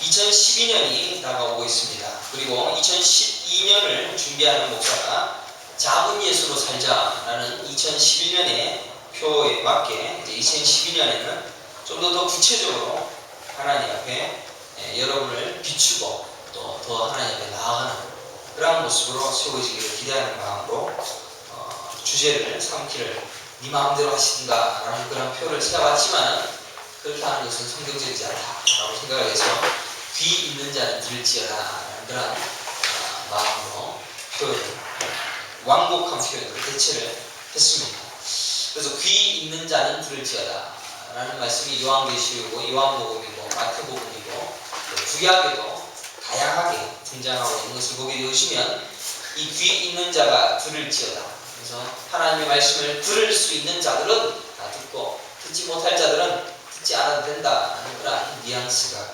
2012년이 다가오고 있습니다. 그리고 2012년을 준비하는 목사가 작은 예수로 살자라는 2011년의 표에 맞게 이제 2012년에는 좀 더 구체적으로 하나님 앞에 여러분을 비추고 또 더 하나님 앞에 나아가는 그러한 모습으로 세워지기를 기대하는 마음으로 주제를 삼키를 네 마음대로 하시든가 라는 그런 표를 세워봤지만 그렇게 하는 것은 성경적이지 않다라고 생각해서 귀 있는 자는 들을지어다 라는 그런 마음으로 표현을 완곡한 표현으로 대체를 했습니다. 그래서 귀 있는 자는 들을지어다 라는 말씀이 요한계시록이고 요한복음이고 마태복음이고 구약에도 다양하게 등장하고 있는 것을 보게 되시면 이 귀 있는 자가 들을지어다. 그래서 하나님의 말씀을 들을 수 있는 자들은 다 듣고 듣지 못할 자들은 듣지 않아도 된다는 그런 뉘앙스가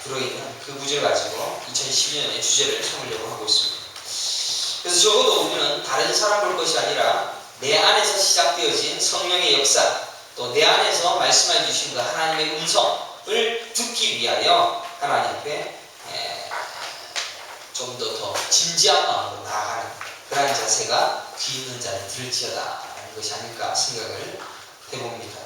들어있는 그 구절을 가지고 2012년의 주제를 삼으려고 하고 있습니다. 그래서 적어도 우리는 다른 사람 볼 것이 아니라 내 안에서 시작되어진 성령의 역사 또 내 안에서 말씀해 주신 그 하나님의 음성을 듣기 위하여 하나님 앞에 좀 더 진지한 마음으로 나아가는 그러한 자세가 귀 있는 자는 들을지어다 라는 것이 아닐까 생각을 해봅니다.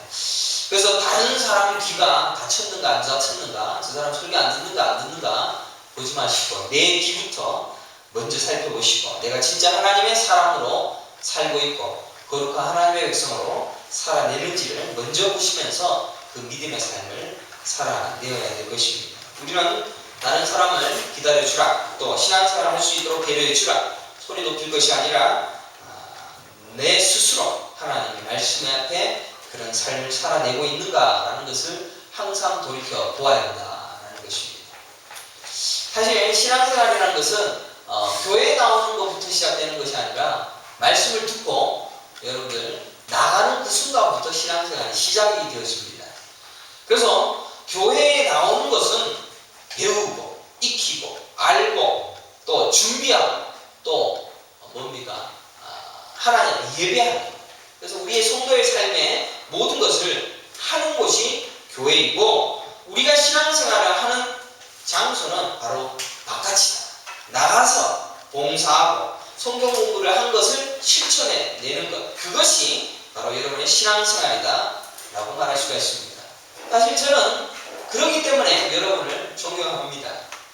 그래서 다른 사람 귀가 닫혔는가 안 닫혔는가 저 사람 소리가 안 듣는가 보지 마시고 내 귀부터 먼저 살펴보시고 내가 진짜 하나님의 사람으로 살고 있고 거룩한 하나님의 백성으로 살아내는지를 먼저 보시면서 그 믿음의 삶을 살아내어야 될 것입니다. 우리는 다른 사람을 기다려주라 또 신앙생활을 할 수 있도록 배려해주라 소리 높일 것이 아니라 내 스스로 하나님의 말씀 앞에 그런 삶을 살아내고 있는가라는 것을 항상 돌이켜 보아야 한다는 것입니다. 사실 신앙생활이라는 것은 교회에 나오는 것부터 시작되는 것이 아니라 말씀을 듣고 여러분들 나가는 그 순간부터 신앙생활이 시작이 되었습니다. 그래서 교회에 나오는 것은 배우고 익히고 알고 또 준비하고 또 뭡니까? 하나님 예배하는 그래서 우리의 성도의 삶의 모든 것을 하는 곳이 교회이고 우리가 신앙생활을 하는 장소는 바로 바깥이다. 나가서 봉사하고 성경 공부를 한 것을 실천해 내는 것 그것이 바로 여러분의 신앙생활이다 라고 말할 수가 있습니다. 사실 저는 그렇기 때문에 여러분을 존경합니다.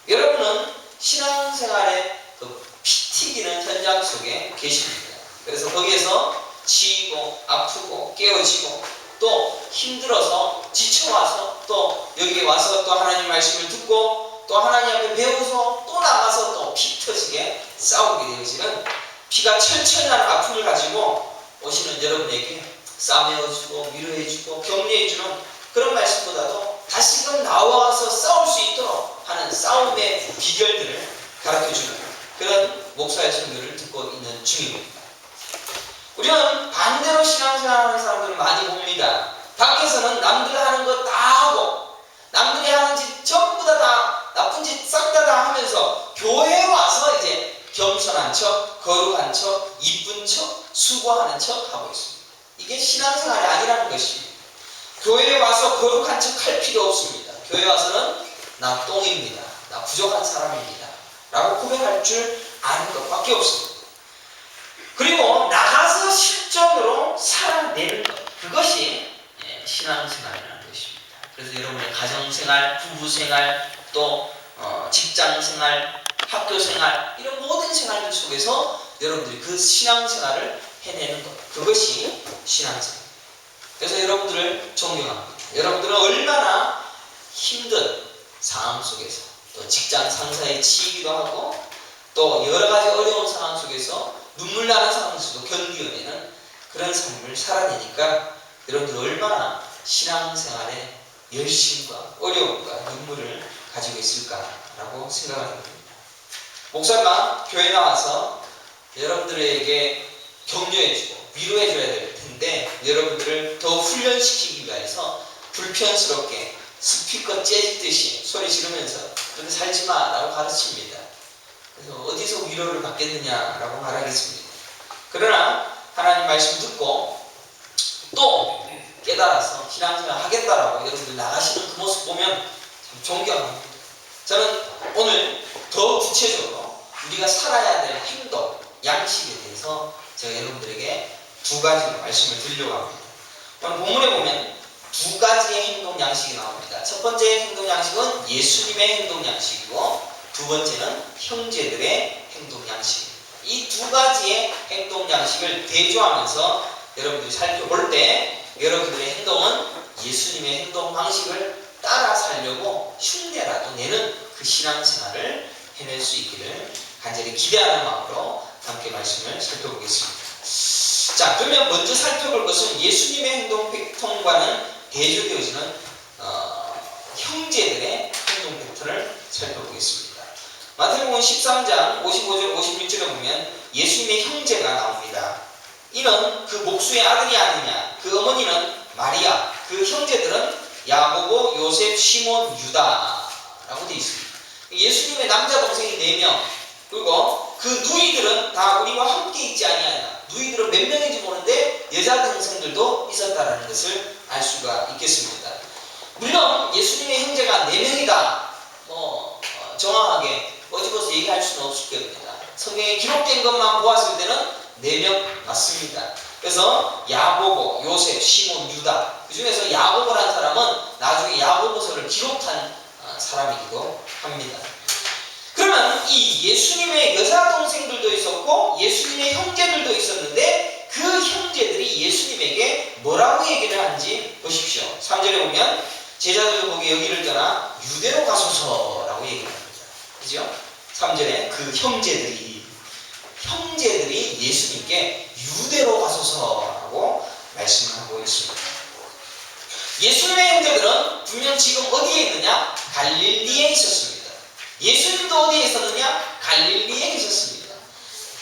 여러분은 신앙생활의 그 피 튀기는 현장 속에 계십니다. 그래서 거기에서 치이고 아프고 깨어지고 또 힘들어서 지쳐와서 또 여기 와서 또 하나님 말씀을 듣고 또 하나님 앞에 배워서 또 나가서 또 피 터지게 싸우게 되어지는 피가 철철 나는 아픔을 가지고 오시는 여러분에게 싸매어주고 위로해주고 격려해주는 그런 말씀보다도 다시금 나와서 싸울 수 있도록 하는 싸움의 비결들을 가르쳐주는 그런 목사의 설교를 듣고 있는 중입니다. 우리는 반대로 신앙생활하는 사람들을 많이 봅니다. 밖에서는 남들 하는 거 다 하고 남들이 하는 짓 전부 다 나쁜 짓 싹 다 하면서 교회에 와서 이제 겸손한 척, 거룩한 척, 이쁜 척, 수고하는 척 하고 있습니다. 이게 신앙생활이 아니라는 것입니다. 교회에 와서 거룩한 척 할 필요 없습니다. 교회에 와서는 나 똥입니다. 나 부족한 사람입니다. 라고 고백할 줄 아는 것밖에 없습니다. 그리고 나가서 실전으로 살아내는 것 그것이 신앙생활이라는 것입니다. 그래서 여러분의 가정생활, 부부생활, 또 직장생활, 학교생활 이런 모든 생활들 속에서 여러분들이 그 신앙생활을 해내는 것 그것이 신앙생활. 그래서 여러분들을 존경합니다. 여러분들은 얼마나 힘든 상황 속에서 또 직장 상사에 치이기도 하고 또 여러 가지 어려운 상황 속에서 눈물 나는 상황에서도 견디어내는 그런 삶을 살아내니까 여러분들 얼마나 신앙생활에 열심과 어려움과 눈물을 가지고 있을까라고 생각을 합니다. 목사가 교회 나와서 여러분들에게 격려해주고 위로해줘야 될 텐데 여러분들을 더 훈련시키기 위해서 불편스럽게 스피커 째듯이 소리 지르면서 그렇게 살지마 라고 가르칩니다. 그래서 어디서 위로를 받겠느냐라고 말하겠습니다. 그러나 하나님 말씀 듣고 또 깨달아서 신앙생활 하겠다라고 여러분들 나가시는 그 모습 보면 참 존경합니다. 저는 오늘 더 구체적으로 우리가 살아야 될 행동, 양식에 대해서 제가 여러분들에게 두 가지로 말씀을 드리려고 합니다. 오늘 본문에 보면 두 가지의 행동 양식이 나옵니다. 첫 번째 행동 양식은 예수님의 행동 양식이고 두 번째는 형제들의 행동 양식입니다. 이 두 가지의 행동 양식을 대조하면서 여러분들이 살펴볼 때 여러분들의 행동은 예수님의 행동 방식을 따라 살려고 흉내라도 내는 그 신앙생활을 해낼 수 있기를 간절히 기대하는 마음으로 함께 말씀을 살펴보겠습니다. 자, 그러면 먼저 살펴볼 것은 예수님의 행동 패턴과는 대조되어지는 형제들의 행동 패턴을 살펴보겠습니다. 마태복음 13장 55절 56절에 보면 예수님의 형제가 나옵니다. 이는 그 목수의 아들이 아니냐, 그 어머니는 마리아, 그 형제들은 야고보, 요셉, 시몬, 유다라고 되어 있습니다. 예수님의 남자 동생이 4명, 그리고 그 누이들은 다 우리와 함께 있지 아니하냐. 누이들은 몇 명인지 모르는데 여자 동생들도 있었다는 것을 알 수가 있겠습니다. 물론 예수님의 형제가 4명이다 정확하게 꼬집어서 얘기할 수는 없을 겁니다. 성경에 기록된 것만 보았을 때는 4명 맞습니다. 그래서 야고보, 요셉, 시몬, 유다, 그 중에서 야고보라는 사람은 나중에 야고보서를 기록한 사람이기도 합니다. 그러면 이 예수님의 여자 동생들도 있었고 예수님의 형제들도 있었는데 그 형제들이 예수님에게 뭐라고 얘기를 하는지 보십시오. 3절에 보면 제자들도 보기 여기를 떠나 유대로 가소서라고 얘기를 합니다. 그죠? 3절에 그 형제들이 예수님께 유대로 가소서라고 말씀하고 있습니다. 예수님의 형제들은 분명 지금 어디에 있느냐? 갈릴리에 있었습니다. 예수님도 어디에 있었느냐? 갈릴리에 계셨습니다.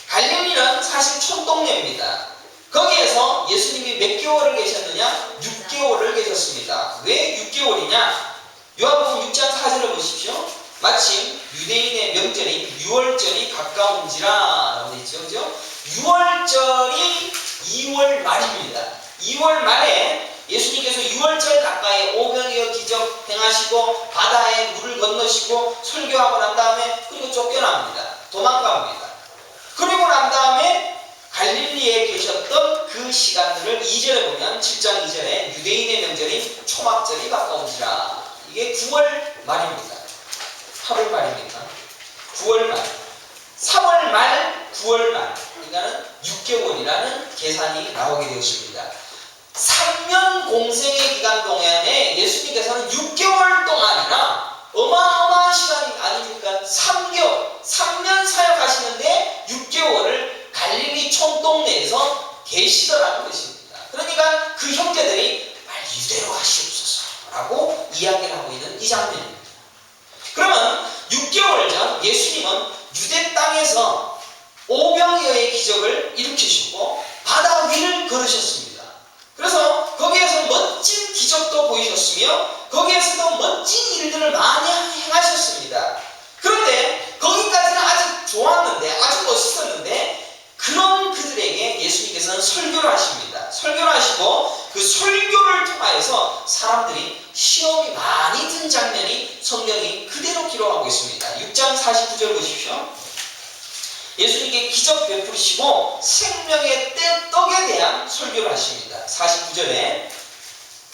갈릴리는 사실 촌동네입니다. 거기에서 예수님이 몇 개월을 계셨느냐? 6개월을 계셨습니다. 왜 6개월이냐? 요한복음 6장 4절을 보십시오. 마침 유대인의 명절인 유월절이 가까운지라 라고 되어 있죠. 그죠? 유월절이 2월 말입니다. 2월 말에 예수님께서 6월절 가까이 오병이어 기적 행하시고 바다에 물을 건너시고 설교하고 난 다음에 그리고 쫓겨납니다. 도망갑니다. 그리고 난 다음에 갈릴리에 계셨던 그 시간들을 2절에 보면 7장 2절에 유대인의 명절인 초막절이 가까운지라. 이게 9월 말입니다. 8월 말입니까? 9월 말. 3월 말, 9월 말. 그러니까는 6개월이라는 계산이 나오게 되었습니다. 3년 공생의 기간 동안에 예수님께서는 6개월 동안이나 어마어마한 시간이 아닙니까? 3년 사역하시는데 6개월을 갈릴리 촌동네에서 계시더라는 것입니다. 그러니까 그 형제들이 유대로 하시옵소서라고 이야기를 하고 있는 이 장면입니다. 그러면 6개월 전 예수님은 유대 땅에서 오병이어의 기적을 일으키시고 바다 위를 걸으셨습니다. 그래서 거기에서 멋진 기적도 보이셨으며 거기에서도 멋진 일들을 많이 행하셨습니다. 그런데 거기까지는 아직 좋았는데 아주 멋있었는데 그런 그들에게 예수님께서는 설교를 하십니다. 설교를 하시고 그 설교를 통하여서 사람들이 시험이 많이 든 장면이 성경이 그대로 기록하고 있습니다. 6장 49절 보십시오. 예수님께 기적 베푸시고 생명의 떡에 대한 설교를 하십니다. 49절에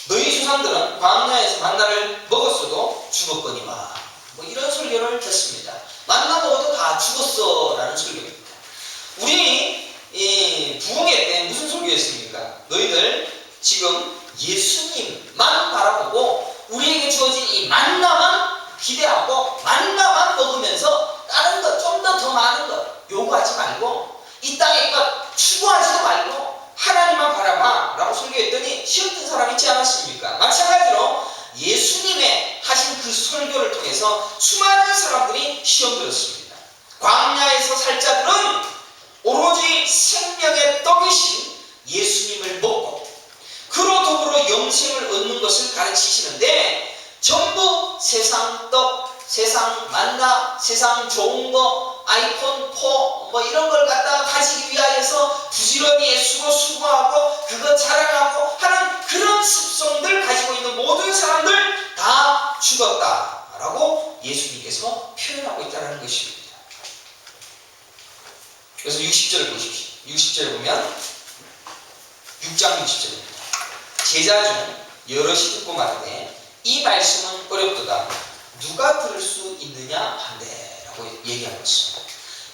너희 조상들은 광야에서 만나를 먹었어도 죽었거니와 이런 설교를 했습니다. 만나 먹어도 다 죽었어 라는 설교입니다. 우리 부흥회 때 무슨 설교였습니까? 너희들 지금 예수님만 바라보고 우리에게 주어진 이 만나만 기대하고 만나만 먹으면서 다른 것 좀 더 많은 것 요구하지 말고 이 땅의 것 추구하지도 말고 하나님만 바라봐 라고 설교했더니 시험 든 사람 있지 않았습니까? 마찬가지로 예수님의 하신 그 설교를 통해서 수많은 사람들이 시험 들었습니다. 광야에서 살 자들은 오로지 생명의 떡이신 예수님을 먹고 그로 더불어 영생을 얻는 것을 가르치시는데 전부 세상 떡, 세상 만나, 세상 좋은 거, 아이폰 4 이런 걸 갖다가 가지기 위하여서 부지런히 애쓰고 수고하고 그거 자랑하고 하는 그런 습성들 가지고 있는 모든 사람들 다 죽었다라고 예수님께서 표현하고 있다는 것입니다. 그래서 60절을 보십시오. 60절에 보면 6장 60절입니다. 제자 중 여럿이 듣고 말하되 이 말씀은 어렵도다. 누가 들을 수 있느냐 한데 라고 얘기하고 있습니다.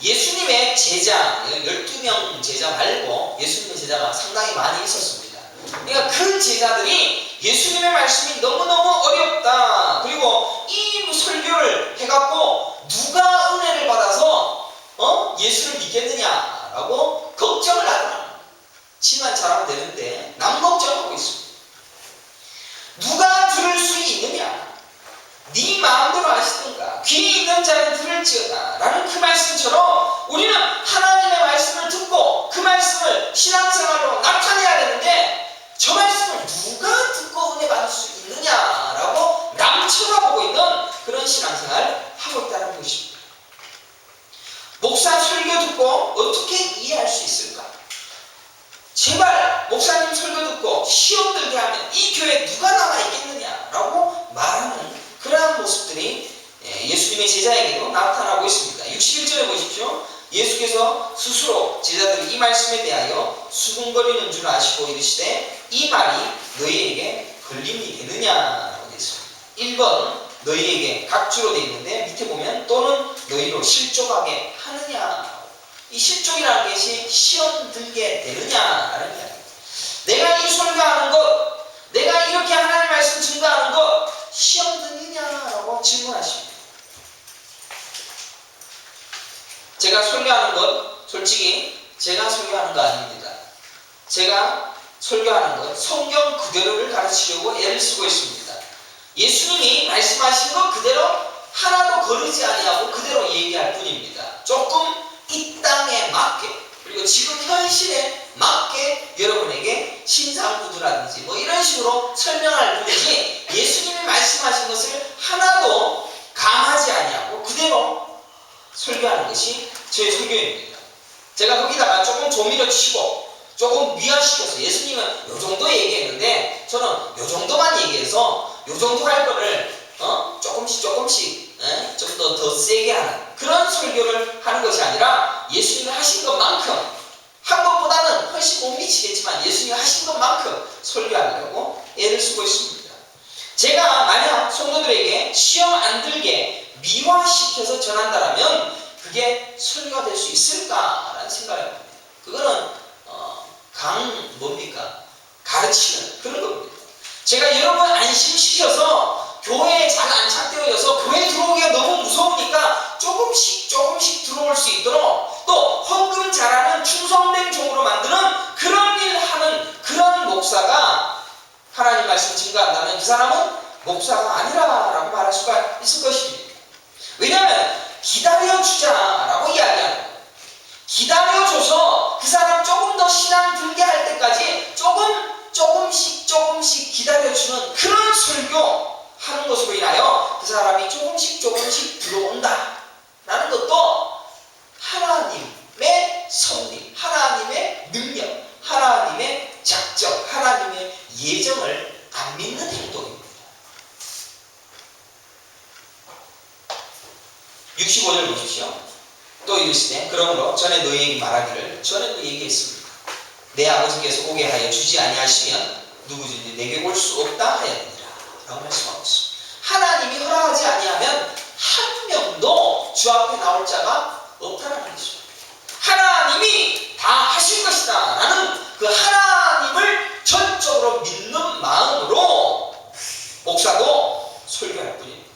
예수님의 제자, 12명 제자 말고 예수님의 제자가 상당히 많이 있었습니다. 그러니까 그 제자들이 예수님의 말씀이 너무너무 어렵다. 그리고 이 설교를 해갖고 누가 은혜를 받아서 예수를 믿겠느냐라고 걱정을 하더라. 지만 잘하면 되는데 남 걱정하고 있습니다. 누가 들을 수 있느냐? 네 마음대로 하시든가 귀 있는 자는 들을지어다 라는 그 말씀처럼 우리는 하나님의 말씀을 듣고 그 말씀을 신앙생활로 나타내야 되는데 저 말씀을 누가 듣고 은혜 받을 수 있느냐라고 남 쳐다보고 있는 그런 신앙생활을 하고 있다는 것입니다. 목사 설교 듣고 어떻게 이해할 수 있을까? 제발 목사님 설교 듣고 시험 들게 하면 이 교회에 누가 남아있겠느냐라고 말하는 그러한 모습들이 예수님의 제자에게도 나타나고 있습니다. 61절에 보십시오. 예수께서 스스로 제자들이 이 말씀에 대하여 수군거리는 줄 아시고 이르시되 이 말이 너희에게 걸림이 되느냐라고 되어 있습니다. 1번 너희에게 각주로 되어 있는데 밑에 보면 또는 너희로 실족하게 하느냐. 이 실족이라는 것이 시험 들게 되느냐라는 이야기입니다. 내가 이 설교하는 것, 내가 이렇게 하나님의 말씀 증거하는 것 시험 드느냐라고 질문하십니다. 제가 설교하는 것 솔직히 제가 설교하는 거 아닙니다. 제가 설교하는 것 성경 그대로를 가르치려고 애를 쓰고 있습니다. 예수님이 말씀하신 것 그대로 하나도 거르지 아니하고 그대로 얘기할 뿐입니다. 조금 이 땅에 맞게 그리고 지금 현실에 맞게 여러분에게 신상구두라든지 뭐 이런 식으로 설명할 뿐이지 예수님이 말씀하신 것을 하나도 감하지 아니하고 그대로 설교하는 것이 저의 설교입니다. 제가 거기다가 조금 조미료 치고 조금 미화시켜서 예수님은 요 정도 얘기했는데 저는 요 정도만 얘기해서 요 정도 할 거를 조금씩 좀 더 세게 하는 그런 설교를 하는 것이 아니라 예수님이 하신 것만큼 한 것보다는 훨씬 못 미치겠지만 예수님이 하신 것만큼 설교하려고 애를 쓰고 있습니다. 제가 만약 성도들에게 시험 안 들게 미화시켜서 전한다면 그게 설교가 될 수 있을까라는 생각을 합니다. 그거는 가르치는 그런 겁니다. 제가 여러분 안심시켜서 교회에 잘 안착되어 있어서 교회에 들어오기가 너무 무서우니까 조금씩 들어올 수 있도록 또 헌금 잘하는 충성된 종으로 만드는 그런 일 하는 그런 목사가 하나님 말씀 증거한다면 그 사람은 목사가 아니라라고 말할 수가 있을 것입니다. 왜냐하면 기다려주자라고 이야기하는 거예요. 기다려줘서 그 사람 조금 더 신앙 들게 할 때까지 조금씩 기다려주는 그런 설교 하는 것으로 인하여 그 사람이 조금씩 들어온다 라는 것도 하나님의 섭리, 하나님의 능력, 하나님의 작정, 하나님의 예정을 안 믿는 행동입니다. 65절 보십시오. 또 이르시되 그러므로 전에 너희에게 말하기를 전에도 얘기했습니다. 내 아버지께서 오게 하여 주지 아니하시면 누구든지 내게 올 수 없다 하였느니라 라고 말씀하고 있습니다. 하나님이 허락하지 아니하면 한 명도 주 앞에 나올 자가 없다는 것입니다. 하나님이 다 하실 것이다 라는 그 하나님을 전적으로 믿는 마음으로 목사도 설교할 뿐입니다.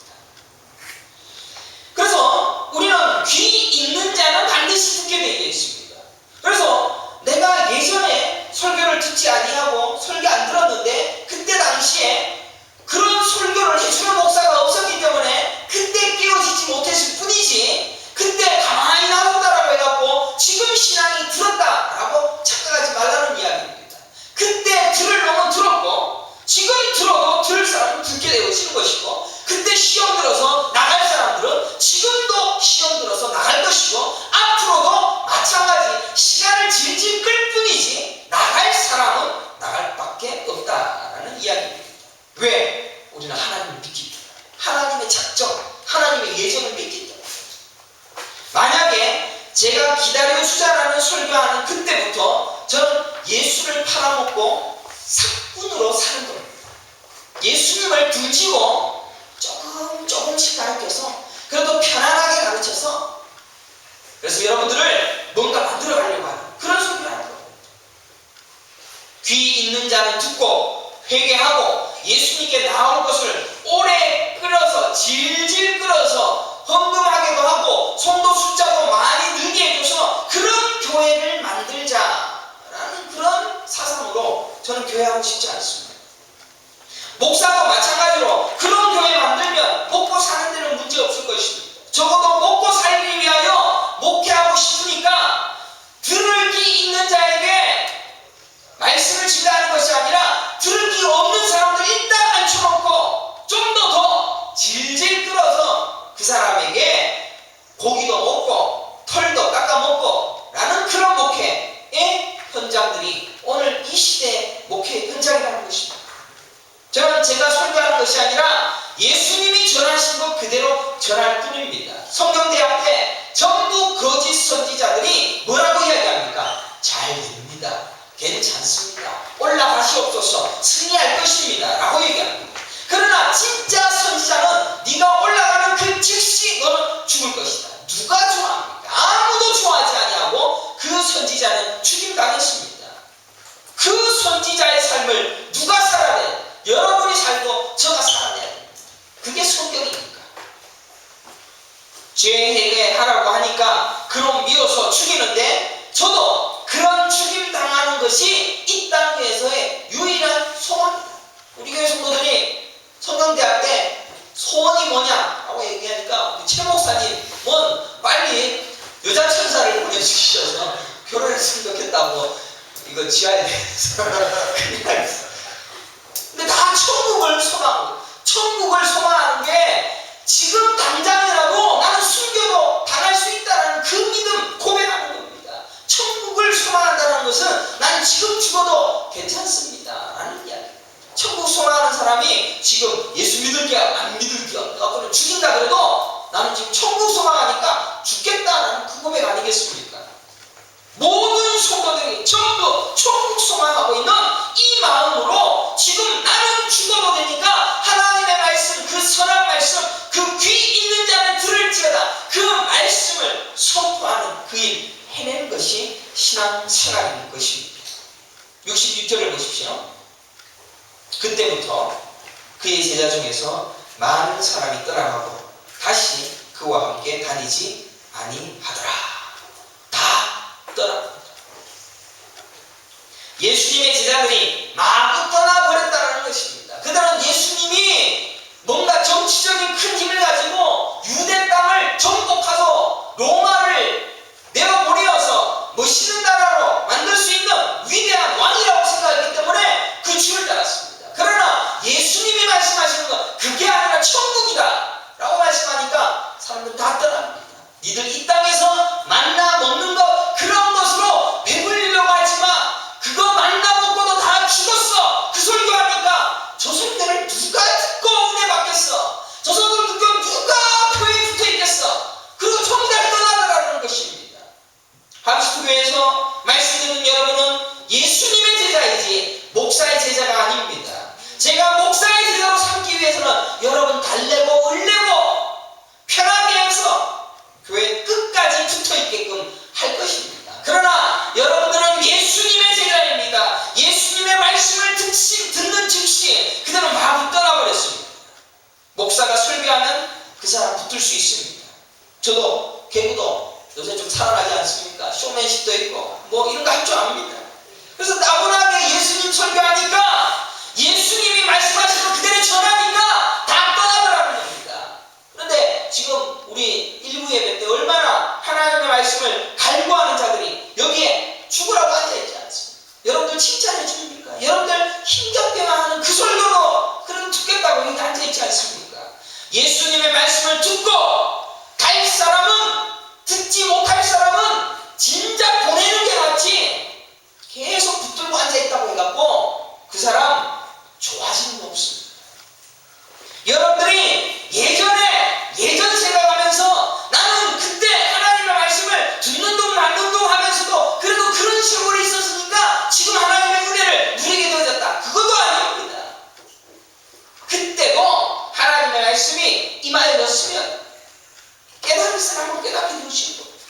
그래서 우리는 귀 있는 자는 반드시 듣게 되어 있습니다. 그래서 내가 예전에 설교를 듣지 아니하고 설교 안 들었는데 그때 당시에 그런 설교를 해주는 목사가 없었기 때문에 그때 깨어지지 못했을 뿐이지 그때 가만히 놔둔다라고 해갖고 지금 신앙이 들었다라고 착각하지 말라는 이야기입니다. 그때 들을 놈은 들었고 지금 들어도 들을 사람은 듣게 되어지는 것이고 그때 시험 들어서 나갈 사람들은 지금도 시험 들어서 나갈 것이고 앞으로도 마찬가지 시간을 질질 끌 뿐이지 나갈 사람은 나갈 밖에 없다라는 이야기입니다. 왜? 우리는 하나님을 믿기 때문에 하나님의 작정, 하나님의 듣고 회개하고 예수님께 나올 것을 오래 끌어서 질질 끌어서 헌금하게도 하고 성도 숫자도 많이 늘게 해줘서 그런 교회를 만들자라는 그런 사상으로 저는 교회하고 싶지 않습니다. 목사도 마찬가지로 그런 교회 만들면 먹고 사는 데는 문제 없을 것입니다. 적어도 먹고 살기 위하여 목회하고 싶으니까 들을 귀 있는 자에게 말씀을 진다는 것이 아니라 들을 귀 없는 사람들 일단 앉혀놓고 좀 더 질질 끌어서 그 사람에게 고기도 먹고 털도 깎아먹고 라는 그런 목회의 현장들이 오늘 이 시대의 목회의 현장이라는 것입니다. 저는 제가 설교하는 것이 아니라 예수님이 전하신 것 그대로 전할 뿐입니다. 성경대학 때 전부 거짓 선지자들이 뭐라고 이야기합니까? 잘 됩니다. 괜찮습니다. 올라가시옵소서. 승리할 것입니다. 라고 얘기합니다. 그러나 진짜 선지자는 네가 올라가는 그 즉시 너는 죽을 것이다. 누가 좋아합니까? 아무도 좋아하지 아니하고 그 선지자는 죽임당했습니다. 그 선지자의 삶을 누가 살아내? 여러분이 살고 저가 살아내야 됩니다. 그게 성경이니까. 죄 해하라고 하니까 그럼 미워서 죽이는데 저도 그런 죽임 당하는 것이 이 땅에서의 유일한 소원입니다. 우리 교회 성도들이 성경대학 때 소원이 뭐냐라고 얘기하니까 최 목사님은 빨리 여자 천사를 보내주셔서 결혼했으면 좋겠다고 이거 지하에 대해서 근데 다 천국을 소망하고 천국을 소망하는 게 지금 당장이라도 나는 순교도 당할 수 있다는 그 믿음 고백하는 겁니다. 천국을 소망한다는 것은 난 지금 죽어도 괜찮습니다 라는 이야기. 천국 소망하는 사람이 지금 예수 믿을게요 안 믿을게요 그거는 죽인다 그래도 나는 지금 천국 소망하니까 죽겠다라는 그 고백 아니겠습니까? 모든 성도들이 전부 천국 소망하고 있는 이 마음으로 지금 나는 죽어도 되니까 하나님의 말씀 그 선한 말씀 그 귀 있는 자는 들을지어다 그 말씀을 선포하는 그 일 해내는 것이 신앙생활인 것입니다. 66절을 보십시오. 그때부터 그의 제자 중에서 많은 사람이 떠나가고 다시 그와 함께 다니지 아니하더라. 다 떠납니다. 예수님의 제자들이 마구 떠나버렸다는 것입니다. 그들은 예수님이 뭔가 정치적인 큰 힘을 가지고 유대 땅을 정복하고 로마를 내어보내어서 멋있는 나라로 만들 수 있는 위대한 왕이라고 생각했기 때문에 그 줄을 따랐습니다. 그러나 예수님이 말씀하시는 건 그게 아니라 천국이다 라고 말씀하니까 사람들 다 떠납니다. 니들 이 땅에서 만나 먹는 것 그런 것으로 배불리려고 하지마. 그거 만나 먹고도 다 죽었어. 그 설교하니까 저 설교를 누가 듣고 은혜 받겠어. 저 설교를 듣고 누가 교회에 붙어 있겠어. 그리고 정답이 떠나더라는 것입니다. 하비스트교회에서 말씀 듣는 여러분은 예수님의 제자이지 목사의 제자가 아닙니다. 제가 목사의 제자로 삼기 위해서는 여러분 달래고 을래고 편하게 해서 교회 끝까지 붙어있게끔 할 것입니다. 그러나 여러분들은 예수님의 제자입니다. 예수님의 말씀을 듣는 즉시 그들은 마구 떠나버렸습니다. 목사가 설교하면 그 사람 붙들 수 있습니다. 저도 개구도 요새 좀 살아나지 않습니까? 쇼맨십도 있고 뭐 이런 거 할 줄 압니다. 그래서 따분하게 예수님 설교하니까 예수님이 말씀하시는 그대로 전하니까 다 떠나더라는 겁니다. 그런데 지금 우리 일부 예배 때 얼마나 하나님의 말씀을 갈구하는 자들이 여기에 죽으라고 앉아있지 않습니까? 여러분들 칭찬해 줍니까? 여러분들 힘겹게만 그 설교로 그래도 듣겠다고 여기 앉아있지 않습니까? 예수님의 말씀을 듣고 갈 사람은 듣지 못할 사람은 진작 보내는 게 낫지 계속 붙들고 앉아있다고 해갖고 그 사람 좋아지는 거 없습니다. 여러분들이 예전 생각하면서 나는 그때 하나님의 말씀을 듣는 동 말는 동 하면서도 그래도 그런 세월이 있었으니까 지금 하나님의 은혜를 누리게 되어졌다. 그것도 아닙니다. 그때도 하나님의 말씀이 임하였으면 깨달을 사람은 깨닫게 되시는 겁니다.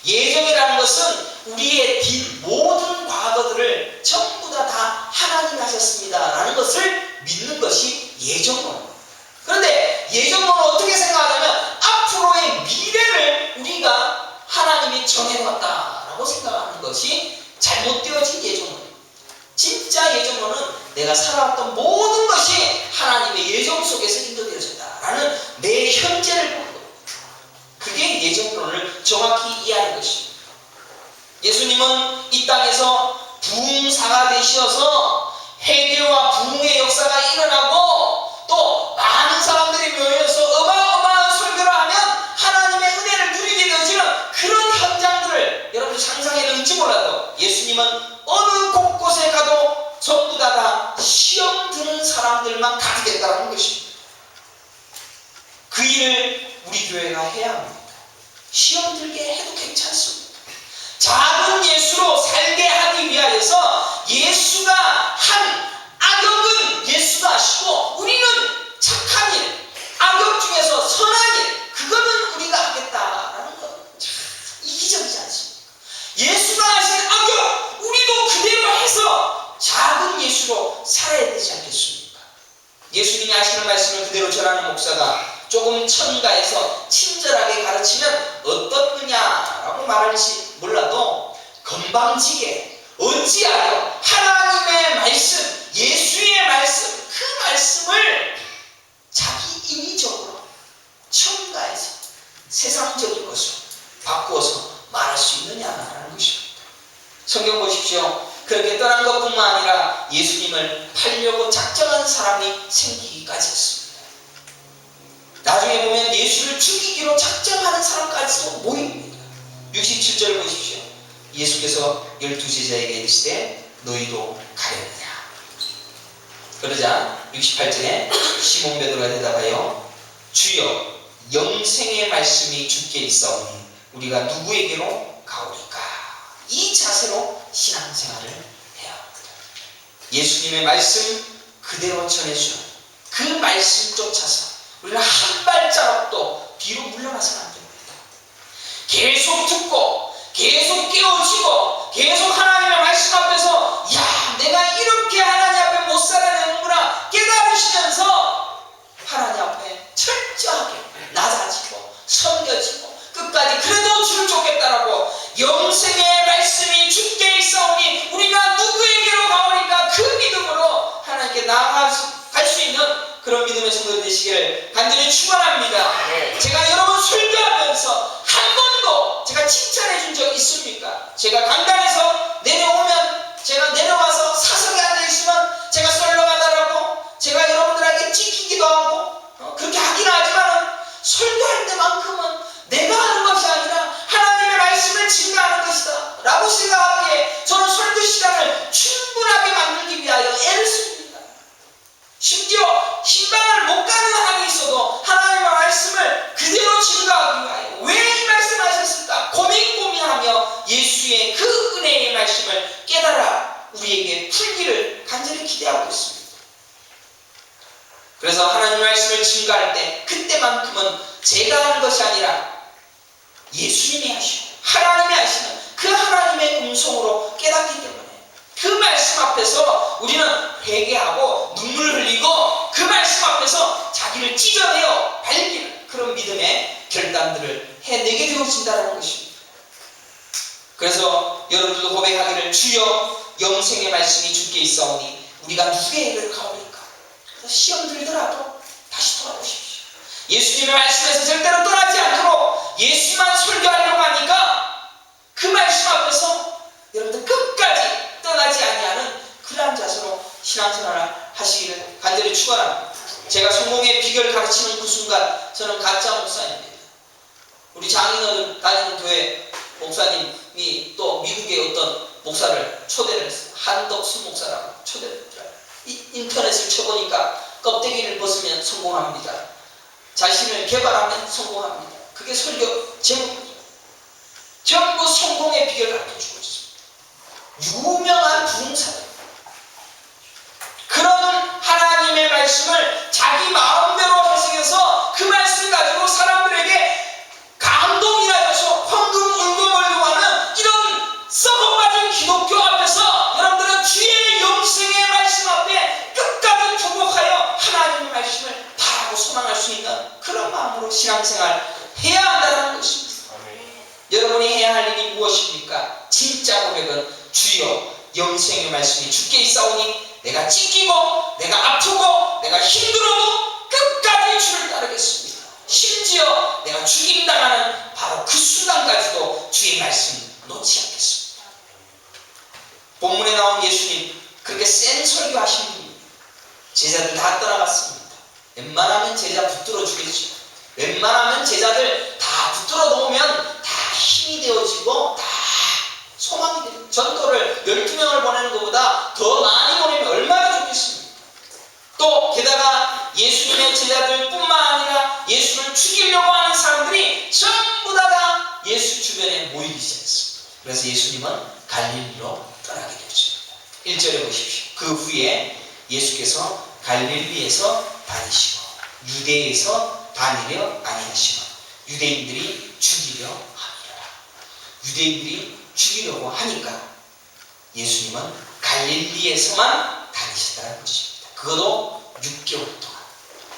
예정이라는 것은 우리의 모든 과거들을 전부 다 하나님이 하셨습니다 라는 것을 믿는 것이 예정론. 그런데 예정론을 어떻게 생각하냐면 앞으로의 미래를 우리가 하나님이 정해놨다라고 생각하는 것이 잘못되어진 예정론. 진짜 예정론은 내가 살아왔던 모든 것이 하나님의 예정 속에서 인도되어졌다라는 내 현재를 보는 겁니다. 그게 예정론을 정확히 이해하는 것입니다. 예수님은 이 땅에서 부흥사가 되셔서 회개와 부흥의 역사가 일어나고 또 많은 사람들이 모여서 어마어마한 설교를 하면 하나님의 은혜를 누리게 되어지는 그런 현장들을 여러분들 상상해낼지 몰라도 예수님은 어느 곳곳에 가도 전부 다 시험 드는 사람들만 가득했다는 것입니다. 그 일을 우리 교회가 해야 합니다. 시험 들게 해도 괜찮습니다. 작은 예수로 살게 하기 위하여서 예수가 한 악역은 예수가 하시고 우리는 착한 일, 악역 중에서 선한 일, 그거는 우리가 하겠다라는 것 참 이기적이지 않습니까? 예수가 하신 악역 우리도 그대로 해서 작은 예수로 살아야 되지 않겠습니까? 예수님이 하시는 말씀을 그대로 전하는 목사가 조금 첨가해서 친절하게 가르치면 어떻느냐라고 말할지 몰라도 건방지게 어찌하여 하나님의 말씀, 예수의 말씀, 그 말씀을 자기 인위적으로 첨가해서 세상적인 것으로 바꾸어서 말할 수 있느냐라는 것입니다. 성경 보십시오. 그렇게 떠난 것뿐만 아니라 예수님을 팔려고 작정한 사람이 생기기까지 했습니다. 나중에 보면 예수를 죽이기로 작정하는 사람까지도 모입니다. 67절 보십시오. 예수께서 12제자에게 이르시되 너희도 가려느냐. 그러자 68절에 시몬 베드로가 대답하여 주여 영생의 말씀이 주께 있사오니 우리가 누구에게로 가오리까. 이 자세로 신앙생활을 해야 합니다. 예수님의 말씀 그대로 전해주는 그 말씀 쫓아서 우리는 한 발자국도 뒤로 물러나서는 안 됩니다. 계속 듣고 계속 깨어지고 계속 하나님의 말씀 앞에서 야 내가 이렇게 하나님 앞에 못 살아내는구나 깨달으시면서 하나님 앞에 철저하게 낮아지고 섬겨지고 끝까지 그래도 주를 쫓겠다라고 영생의 말씀이 주께 있사오니 우리가 누구에게로 가오리까 그 믿음으로 하나님께 나아갈 수 있는 그런 믿음의 성도들 되시기를 간절히 축원합니다. 제가 여러분 설교하면서 한 번도 제가 칭찬해 준 적 있습니까? 제가 강단에서 내려오면 제가 내려와서 사석에 앉아있으면 제가 썰렁하다라고 제가 여러분들에게 찍히기도 하고 그렇게 하긴 하지만 설교할 때만큼은 내가 하는 것이 아니라 하나님의 말씀을 증거하는 것이다 라고 생각하기에 저는 설교 시간을 충분하게 만들기 위하여 애를 씁니다. 심지어 신방을 못 가는 한이 있어도 하나님의 말씀을 그대로 증거하기 위하여 왜 이 말씀을 하셨을까 고민하며 예수의 그 은혜의 말씀을 깨달아 우리에게 풀기를 간절히 기대하고 있습니다. 그래서 하나님의 말씀을 증거할 때 그때만큼은 제가 하는 것이 아니라 예수님이 하시고 하나님이 하시는 그 하나님의 음성으로 깨닫기 때문에 그 말씀 앞에서 우리는 회개하고 눈물 흘리고 그 말씀 앞에서 자기를 찢어내어 밝히는 그런 믿음의 결단들을 해내게 되어진다는 것입니다. 그래서 여러분들도 고백하기를 주여 영생의 말씀이 주께 있사오니 우리가 누구에게로 가오리까. 그래서 시험 들더라도 다시 돌아보십시오. 예수님의 말씀에서 절대로 떠나지 않도록 예수만 설교하려고 하니까 그 말씀 앞에서 여러분들 끝까지 떠나지 아니하는 그러한 자세로 신앙생활을 하시기를 간절히 축원합니다. 제가 성공의 비결을 가르치는 그 순간 저는 가짜 목사입니다. 우리 장인어른 다니는 교회 목사님이 또 미국의 어떤 목사를 초대를 했어요. 한덕수 목사라고 초대를 했더라고요. 인터넷을 쳐보니까 껍데기를 벗으면 성공합니다. 자신을 개발하면 성공합니다. 그게 설교 제목입니다. 전부 성공의 비결을 가르쳐주고 있습니다. 유명한 부흥사들. 그런 하나님의 말씀을 자기 마음대로 해석해서 그 말씀 가지고 사람들에게 감동이라 해서 황금 울고불고 수 있는 그런 마음으로 신앙생활 해야 한다는 것입니다. 여러분이 해야 할 일이 무엇입니까? 진짜 고백은 주여 영생의 말씀이 주께 있사오니 내가 찢기고 내가 아프고 내가 힘들어도 끝까지 주를 따르겠습니다. 심지어 내가 죽임당하는 바로 그 순간까지도 주의 말씀 놓지 않겠습니다. 본문에 나온 예수님 그렇게 센 설교하신 분입니다. 제자들 다 떠나갔습니다. 웬만하면 제자 붙들어 주겠죠. 웬만하면 제자들 다 붙들어 놓으면 다 힘이 되어지고 다 소망이 돼요. 전도를 12명을 보내는 것보다 더 많이 보내면 얼마나 좋겠습니까? 또 게다가 예수님의 제자들 뿐만 아니라 예수를 죽이려고 하는 사람들이 전부 다 예수 주변에 모이기 시작했습니다. 그래서 예수님은 갈릴리로 떠나게 되었습니다. 1절에 보십시오. 그 후에 예수께서 갈릴리에서 다니시고 유대에서 다니려 아니하시고 유대인들이 죽이려 하니라. 유대인들이 죽이려고 하니까 예수님은 갈릴리에서만 다니셨다는 것입니다. 그것도 6개월 동안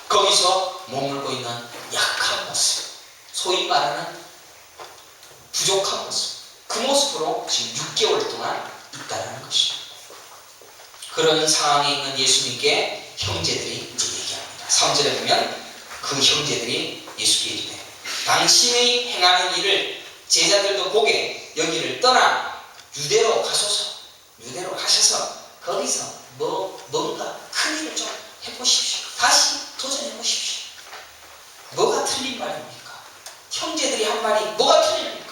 거기서 머물고 있는 약한 모습, 소위 말하는 부족한 모습, 그 모습으로 지금 6개월 동안 있다는 것입니다. 그런 상황에 있는 예수님께 형제들이 이제 얘기합니다. 3절에 보면 그 형제들이 예수께 이르되 당신의 행하는 일을 제자들도 보게 여기를 떠나 유대로 가소서. 유대로 가셔서 거기서 뭔가 큰 일을 좀 해보십시오. 다시 도전해보십시오. 뭐가 틀린 말입니까? 형제들이 한 말이 뭐가 틀립니까?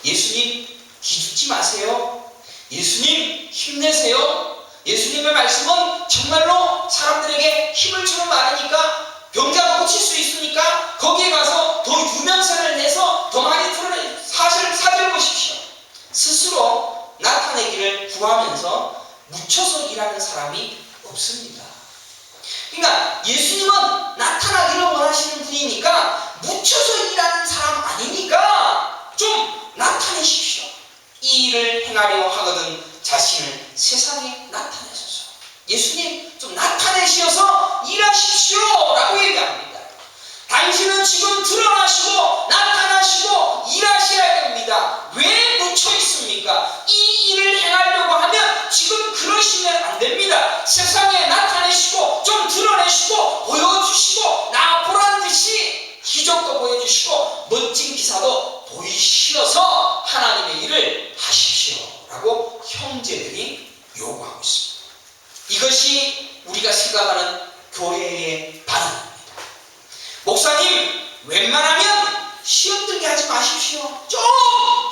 예수님 기죽지 마세요. 예수님 힘내세요. 예수님의 말씀은 정말로 사람들에게 힘을 주는 말이니까 병자도 고칠 수 있으니까 거기에 가서 더 유명세를 내서 더 많이 드러내 사실을 찾아보십시오. 스스로 나타내기를 구하면서 묻혀서 일하는 사람이 없습니다. 그러니까 예수님은 나타나기를 원하시는 분이니까 묻혀서 일하는 사람 아니니까 좀 나타내십시오. 이 일을 행하려 하거든 자신을 세상에 나타내소서. 예수님 좀 나타내셔서 일하십시오 라고 얘기합니다. 당신은 지금 드러나시고 나타나시고 일하셔야 됩니다. 왜 묻혀 있습니까? 이 일을 행하려고 하면 지금 그러시면 안 됩니다. 세상에 나타내시고 좀 드러내시고 보여주시고 나 보란 듯이 기적도 보여주시고 멋진 기사도 보이시어서 하나님의 일을 하십시오 라고 형제들이 요구하고 있습니다. 이것이 우리가 생각하는 교회의 반응입니다. 목사님 웬만하면 시험 들게 하지 마십시오. 좀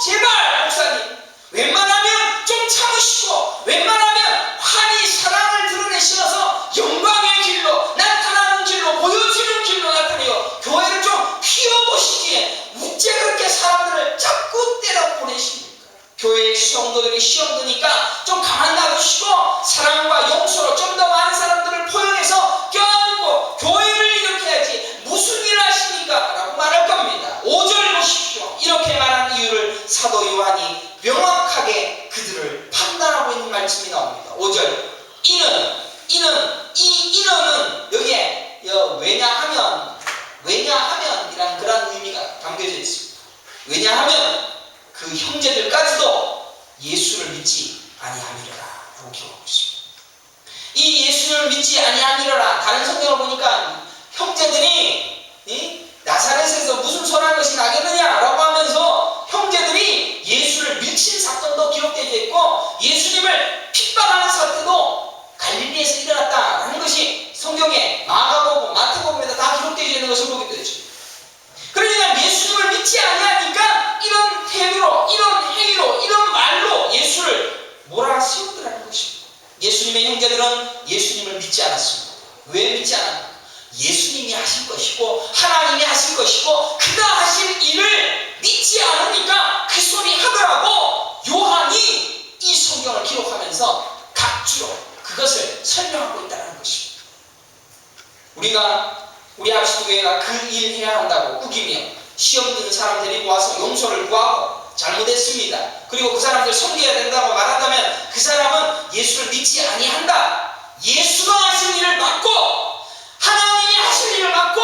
제발 목사님 웬만하면 좀 참으시고 웬만하면 환히 사랑을 드러내시어서 영광의 길로 나타나는 길로 보여주는 길로 나타내요. 교회를 좀 키워보시기에 어째 그렇게 사람들을 자꾸 때려 보내십니까? 교회의 성도들이 시험 드니까 좀 가만 놔두시고 사랑과 용서로 좀 더 많은 사람들을 포용해서 껴안고 교회를 이렇게 해야지 무슨 일을 하십니까? 라고 말할 겁니다. 5절 보십시오. 이렇게 말한 이유를 사도 요한이 명확하게 그들을 판단하고 있는 말씀이 나옵니다. 5절 이는 여기에 왜냐하면 이라는 의미가 담겨져 있습니다. 왜냐하면 그 형제들까지도 예수를 믿지 아니함이로라 라고 기록하고 있습니다. 이 예수를 믿지 아니함이로라, 다른 성경을 보니까 형제들이 나사렛에서 무슨 선한 것이 나겠느냐라고 하면서 형제들이 예수를 밀친 사건도 기록되어 있고 예수님을 핍박하는 사태도 갈릴리에서 일어났다라는 것이 성경에 마가복음, 마태복음에도 다 기록되어 있는 것을 보게 되죠. 그러니까 예수님을 믿지 아니하니까 이런 태도로, 이런 행위로, 이런 말로 예수를 몰아세우더라는 것입니다. 예수님의 형제들은 예수님을 믿지 않았습니다. 왜 믿지 않았습니까? 예수님이 하실 것이고 하나님이 하실 것이고 그가 하실 일을 믿지 않으니까 그 소리 하더라고 요한이 이 성경을 기록하면서 각주로 그것을 설명하고 있다는 것입니다. 우리 아비스교회가 그 일 해야 한다고 우기며 시험 드는 사람 데리고 와서 용서를 구하고 잘못했습니다. 그리고 그 사람들 섬겨야 된다고 말한다면 그 사람은 예수를 믿지 아니한다. 예수가 하실 일을 맡고 하나님이 하실 일을 맡고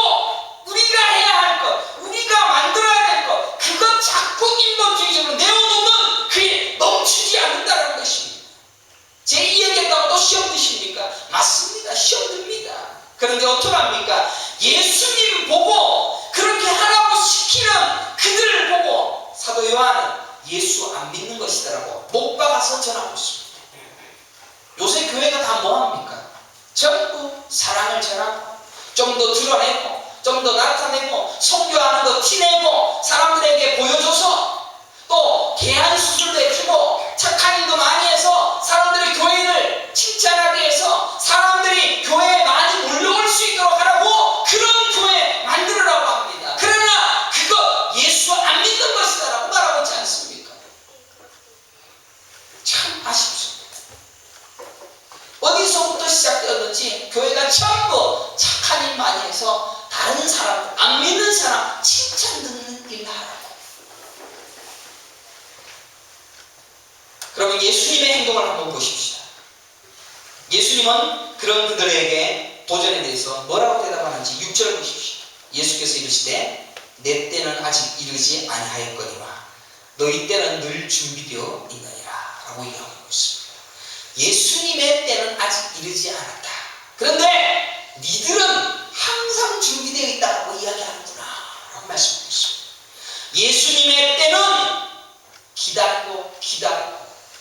전부 사랑을 전하고 좀 더 드러내고 좀 더 나타내고 선교하는 거 티내고 사람들에게 보여줘서 또 개한 수술도 해주고 착한 일도 많이 해서 사람들이 교회를 칭찬하게 해서 사람들이 교회에 많이 몰려올 수 있도록 하라고 그런 교회 만들으라고 합니다. 그러나 그거 예수 안 믿는 것이다라고 말하고 있지 않습니까? 참 아쉽습니다. 어디서부터 시작되었는지 교회가 전부 착한 일 많이 해서 다른 사람, 안 믿는 사람 칭찬 듣는 일 하라고. 그러면 예수님의 행동을 한번 보십시다. 예수님은 그런 그들에게 도전에 대해서 뭐라고 대답하는지 6절 보십시오. 예수께서 이르시되 내 때는 아직 이르지 아니하였거니와 너희 때는 늘 준비되어 있느니라 라고 이야기하고 있습니다. 예수님의 때는 아직 이르지 않았다. 그런데 니들은 항상 준비되어 있다고 이야기하는구나 라고 말씀하고 있습니다. 예수님의 때는 기다리고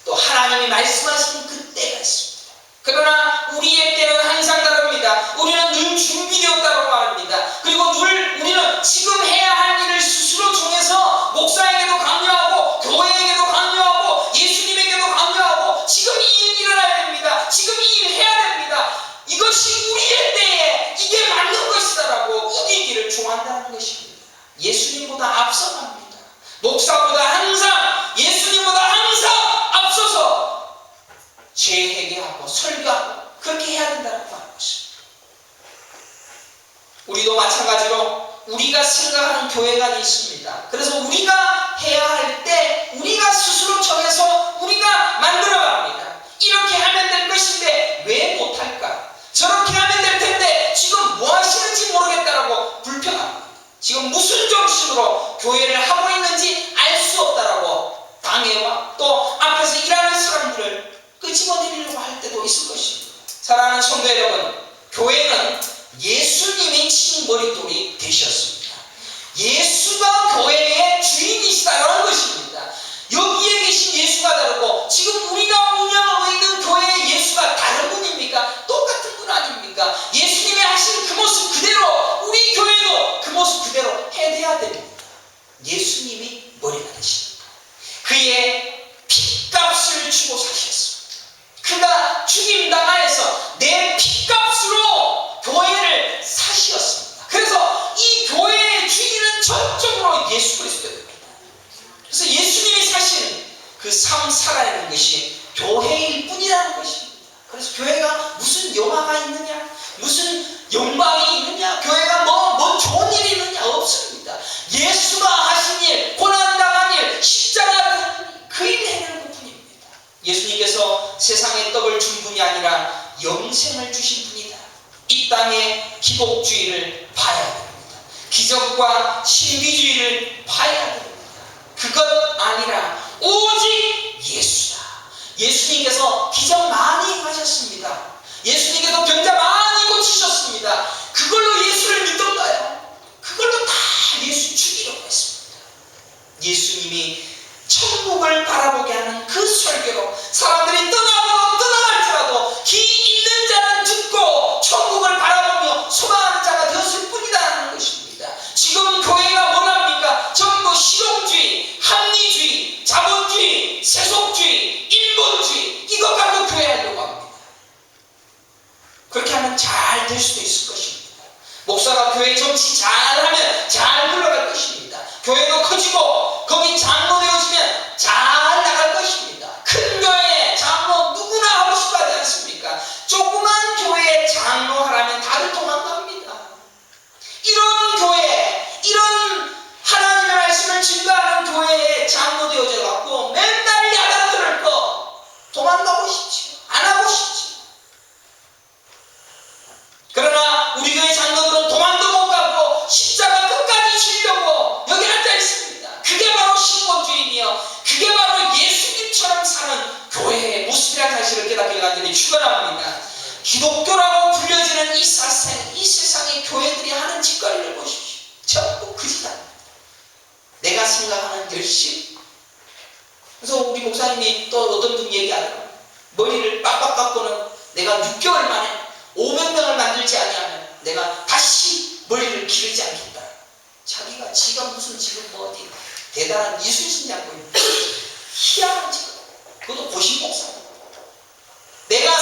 또 하나님이 말씀하신 그 때가 있습니다. 그러나 우리의 때는 항상 다릅니다. 우리는 늘 준비되었다고 말합니다. 그리고 늘 우리는 지금 해야 할 일을 스스로 정해서 목사에게도 강요하고 교회에게도 강요하고 예수님에게도 강요하고 지금 이 일 일어나야 됩니다. 지금 이 일 해야 됩니다. 이것이 우리의 때에 이게 맞는 것이다라고 우기기를 좋아한다는 것입니다. 예수님보다 앞서갑니다. 목사보다 항상 예수님보다 항상 앞서서 재회개하고 설교하고 그렇게 해야 된다고 말하고 있습니다. 우리도 마찬가지로 우리가 생각하는 교회가 있습니다. 그래서 우리가 해야 할 때 우리가 스스로 정해서 우리가 만들어갑니다. 이렇게 하면 될 것인데 왜 못할까? 저렇게 하면 될 텐데 지금 뭐 하시는지 모르겠다라고 불평합니다. 지금 무슨 정신으로 교회를 하고 있는지 알 수 없다라고 방해와 또 앞에서 일하는 사람들을 끄집어내리려고 할 때도 있을 것입니다. 사랑하는 성도 여러분, 교회는 예수님이 친 머릿돌이 되셨습니다. 예수가 교회의 주인이시다라는 것입니다. 여기에 계신 예수가 다르고 지금 우리가 운영하고 있는 교회의 예수가 다른 분입니까? 똑같은 분 아닙니까? 예수님이 하신 그 모습 그대로 우리 교회도 그 모습 그대로 해내야 됩니다. 예수님이 머리가 되십니다. 그의 핏값을 주고 사셨습니다. 그가 죽임당하여서 내 핏값으로 교회를 사시었습니다. 그래서 이 교회의 주인은 전적으로 예수 그리스도입니다. 그래서 예수님이 사신 그 삶 살아내는 것이 교회일 뿐이라는 것입니다. 그래서 교회가 무슨 영화가 있느냐, 무슨 영광이 있느냐, 교회가 뭔 좋은 일이 있느냐 없습니다. 예수가 하신 일, 고난당한 일, 십자가 그 일 해내는 것뿐입니다. 예수님께서 세상에 떡을 준 분이 아니라 영생을 주신 분이다. 이 땅의 기복주의를 봐야 됩니다. 기적과 신비주의를 봐야 됩니다. 그것 아니라 오직 예수다. 예수님께서 기적 많이 하셨습니다. 예수님께서 병자 많이 고치셨습니다. 그걸로 예수를 믿던가요? 그걸로 다 예수 죽이려고 했습니다. 예수님이 천국을 바라보게 하는 그 설교로 사람들이 떠나갈지라도 기 있는 자는 듣고 천국을 바라보며 소망하는 자가 되었을 뿐이라는 것입니다. 지금 교회가 뭐랍니까? 전부 실용주의, 합리주의, 자본주의, 세속주의, 인본주의 이것 갖고 교회 하려고 합니다. 그렇게 하면 잘 될 수도 있을 것입니다. 목사가 교회 정치 잘하면 잘 굴러갈 것입니다. 교회도 커지고 거기 장로 되어지면 잘 나갈 것입니다. 큰 교회에 장로 누구나 하고 싶어 하지 않습니까? 조그만 교회에 장로 하라면 다들 도망갑니다. 이런 교회, 이런 하나님의 말씀을 증거하는 교회에 장로 되어져 갖고 맨날 야단 들을 거 도망가고 싶지요. 안 하고 싶지요. 그러나 우리 교회 장로들은 도망도 못 가고 십자가 끝까지 지려고 여기 앉아 있습니다. 그게 바로 신본주의이며 그게 바로 예수님처럼 사는 교회의 모습이라는 사실을 깨닫게 간절히 축원합니다. 기독교라고 불려지는 이 세상의 교회들이 하는 짓거리를 보십시오. 전부 그짓합니다. 내가 생각하는 열심. 그래서 우리 목사님이 또 어떤 분 얘기하더라고요. 머리를 빡빡 깎고는 내가 6개월 만에 500명을 만들지 아니하면 내가 다시 머리를 기르지 않겠다. 자기가 지가 무슨 지금 뭐 어디 대단한 이순신장군이 희한한 지금 그것도 고신목사. 내가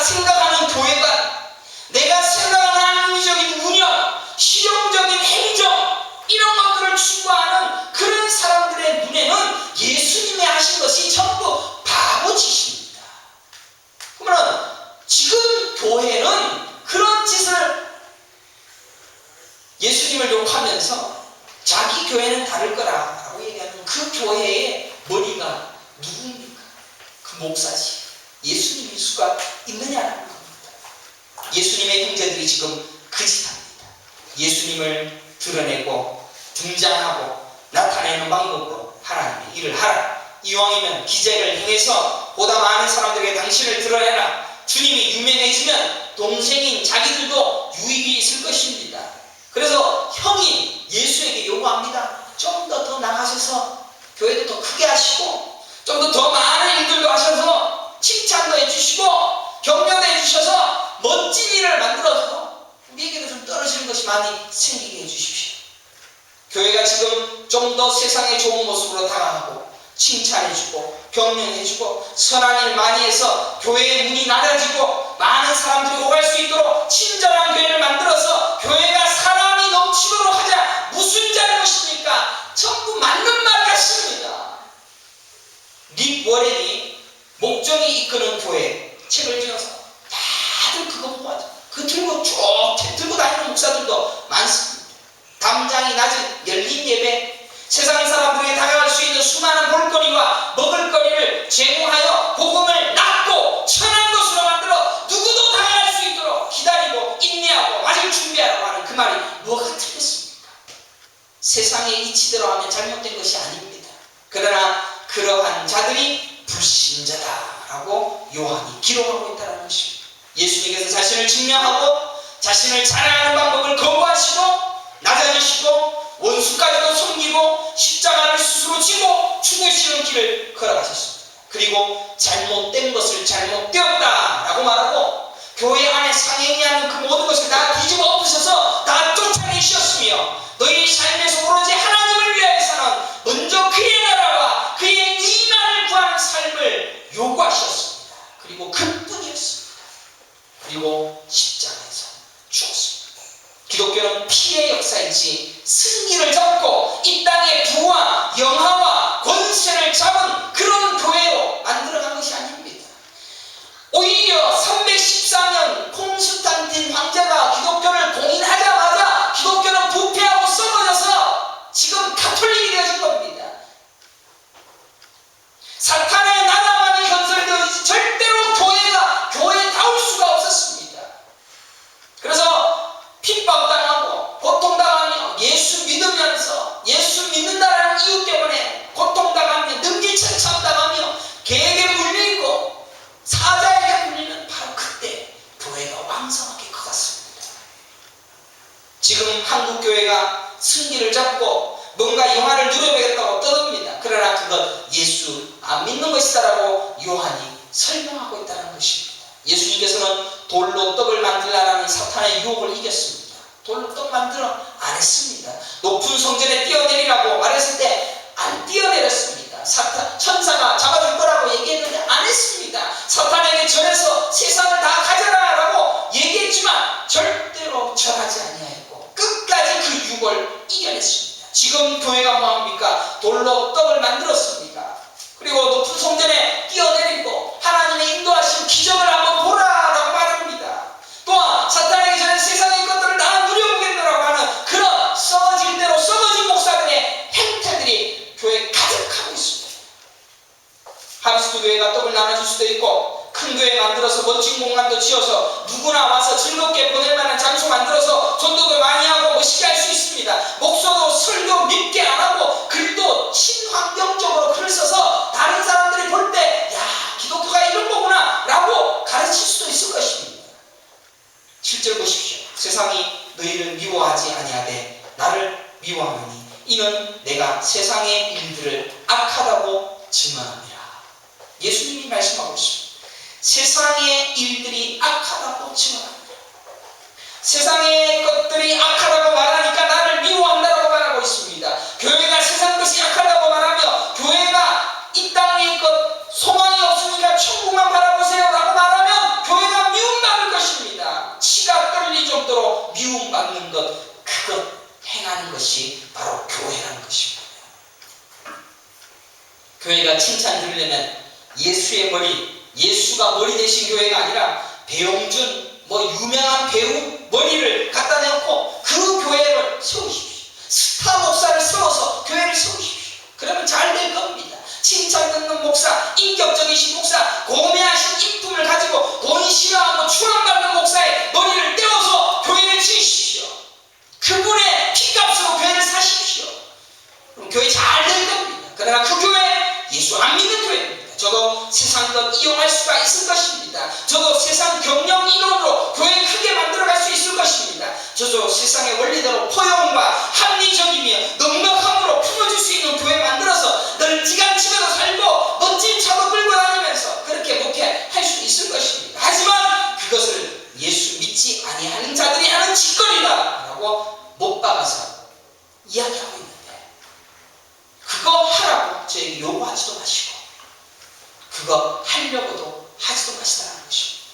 생각하는 교회관, 내가 생각하는 합리적인 운영, 실용적인 행정 이런 것들을 추구하는 그런 사람들의 눈에는 예수님이 하신 것이 전부 바보짓입니다. 그러면 지금 교회는 그런 짓을 예수님을 욕하면서 자기 교회는 다를 거라고 얘기하는 그 교회의 머리가 누굽니까? 그 목사지. 예수님일 수가 있느냐는 겁니다. 예수님의 형제들이 지금 그 짓합니다. 예수님을 드러내고 등장하고 나타내는 방법으로 하나님의 일을 하라. 이왕이면 기적을 행해서 보다 많은 사람들에게 당신을 드러내라. 주님이 유명해지면 동생인 자기들도 유익이 있을 것입니다. 그래서 형이 예수에게 요구합니다. 좀 더 나가셔서 교회도 더 크게 하시고 좀 더 많은 일들도 하셔서 칭찬도 해주시고 격려도 해주셔서 멋진 일을 만들어서 우리에게도 좀 떨어지는 것이 많이 생기게 해주십시오. 교회가 지금 좀 더 세상에 좋은 모습으로 다가가고 칭찬해주고 격려해주고 선한 일 많이 해서 교회의 문이 낮아지고 많은 사람들이 오갈 수 있도록 친절한 교회를 만들어서 교회가 사람이 넘치도록 하자. 무슨 잘못입니까? 전부 맞는 말 같습니다. 닉 워렌이 목적이 이끄는 교회 책을 지어서 다들 그거 보고 하죠. 그 들고 쭉 들고 다니는 목사들도 많습니다. 담장이 낮은 열린 예배, 세상 사람들에게 다가갈 수 있는 수많은 볼거리와 먹을거리를 제공하여 복음을 낮고 천한 것으로 만들어 누구도 다가갈 수 있도록 기다리고 인내하고 맞을 준비하라고 하는 그 말이 뭐가 틀렸습니까? 세상의 이치대로 하면 잘못된 것이 아닙니다. 그러나 그러한 자들이 불신자다라고 요한이 기록하고 있다는 것입니다. 예수님께서 자신을 증명하고 자신을 자랑하는 방법을 거부하시고 낮아지시고 원수까지도 섬기고 십자가를 스스로 지고 죽으시는 길을 걸어가셨습니다. 그리고 잘못된 것을 잘못되었다라고 말하고 교회 안에 상행하는 그 모든 것을 다 뒤집어 엎으셔서 다 쫓아내셨으며 너희 삶에서 오로지 하나님을 위하여서는 먼저 그의 나라와 그의 의만을 구하는 삶을 요구하셨습니다. 그리고 그뿐이었습니다. 그리고 십자가에서 죽었습니다. 기독교는 피의 역사이지 승리를 잡고 이 땅의 부와 영화와 권세를 잡은 그런 교회로 만들어간 것이 아닙니다. 오히려 314년 콘스탄틴 황제가 기독교를 공인하자마자 기독교는 부패하고 썩어져서 지금 가톨릭이 되어진 겁니다. 사탄의 나라만이 건설되어지지 절대로 교회다울 수가 없었습니다. 그래서 핍박당하고 고통당하며 예수 믿으면서 예수 믿는다는 이유 때문에 고통당하며 능지처참당하며 개에게 물리고 사자에게 물리는 바로 그때 교회가 왕성하게 커갔습니다. 지금 한국교회가 승기를 잡고 뭔가 영화를 누려보겠다고 떠듭니다. 그러나 그건 예수 안 믿는 것이다라고 요한이 설명하고 있다는 것입니다. 예수님께서는 돌로 떡을 만들라는 사탄의 유혹을 이겼습니다. 돌로 떡 만들어 안 했습니다. 높은 성전에 뛰어내리라고 말했을 때 안 뛰어내렸습니다. 천사가 잡아줄 거라고 얘기했는데 안 했습니다. 사탄에게 절해서 세상을 다 가져라라고 얘기했지만 절대로 절하지 아니하였고 끝까지 그 유혹을 이겨냈습니다. 지금 교회가 뭐합니까? 돌로 떡을 만들었습니다. 그리고 높은 성전에 뛰어내리고 하나님의 인도하신 기적을 한번 보라라고 말합니다. 또한 사탄에게 전에 세상의 것들을 다 누려보겠노라고 하는 그런 썩어질 대로 썩어진 목사들의 행태들이 교회에 가득하고 있습니다. 하비스트 교회가 떡을 나눠줄 수도 있고 큰 교회 만들어서 멋진 공간도 지어서 누구나 와서 즐겁게 보낼 만한 장소 만들어서 전도도 많이 하고 멋있게 할 수 있습니다. 목소도 설교 밉게 안 하고 글도 친환경적으로 글을 써서 다른 사람들이 볼 때 야 기독교가 이런 거구나 라고 가르칠 수도 있을 것입니다. 실제로 보십시오. 세상이 너희를 미워하지 아니하되 나를 미워하느니 이는 내가 세상의 일들을 악하다고 증언합니다. 예수님이 말씀하고 있습니다. 세상의 일들이 악하다고 증언합니다. 세상의 것들이 악하다고 말하니까 나를 미워한다라고 말하고 있습니다. 교회가 세상 것이 악하다고 말하며 교회가 이 땅의 것 소망이 없으니까 천국만 바라보세요 라고 말하면 교회가 미움받을 것입니다. 치가 떨릴 정도로 미움받는 것, 그것 행하는 것이 바로 교회라는 것입니다. 교회가 칭찬 들으려면 예수의 머리, 예수가 머리 대신 교회가 아니라 배용준 유명한 배우 머리를 갖다 내놓고 그 교회를 세우십시오. 스타 목사를 세워서 교회를 세우십시오. 그러면 잘 될 겁니다. 칭찬 듣는 목사, 인격적이신 목사, 고매하신 인품을 가지고 돈 싫어하고 추앙받는 목사의 머리를 떼어서 교회를 지으십시오. 그분의 피값으로 교회를 사십시오. 그럼 교회 잘 될 겁니다. 그러나 그 교회, 예수 안 믿는 교회입니다. 저도 세상 것 이용할 수가 있을 것입니다. 저도 세상 경영 이론으로 교회 크게 만들어갈 수 있을 것입니다. 저도 세상의 원리대로 포용과 합리적이며 넉넉함으로 품어줄 수 있는 교회 만들어서 널찍한 집에도 살고 멋진 차도 끌고 다니면서 그렇게 목회할 수 있을 것입니다. 하지만 그것을 예수 믿지 아니하는 자들이 하는 짓거리다 라고 못 박아서 이야기하고 있는데, 그거 하라고 저에게 요구하지도 마시고 그거 하려고도 하지도 마시다는 것입니다.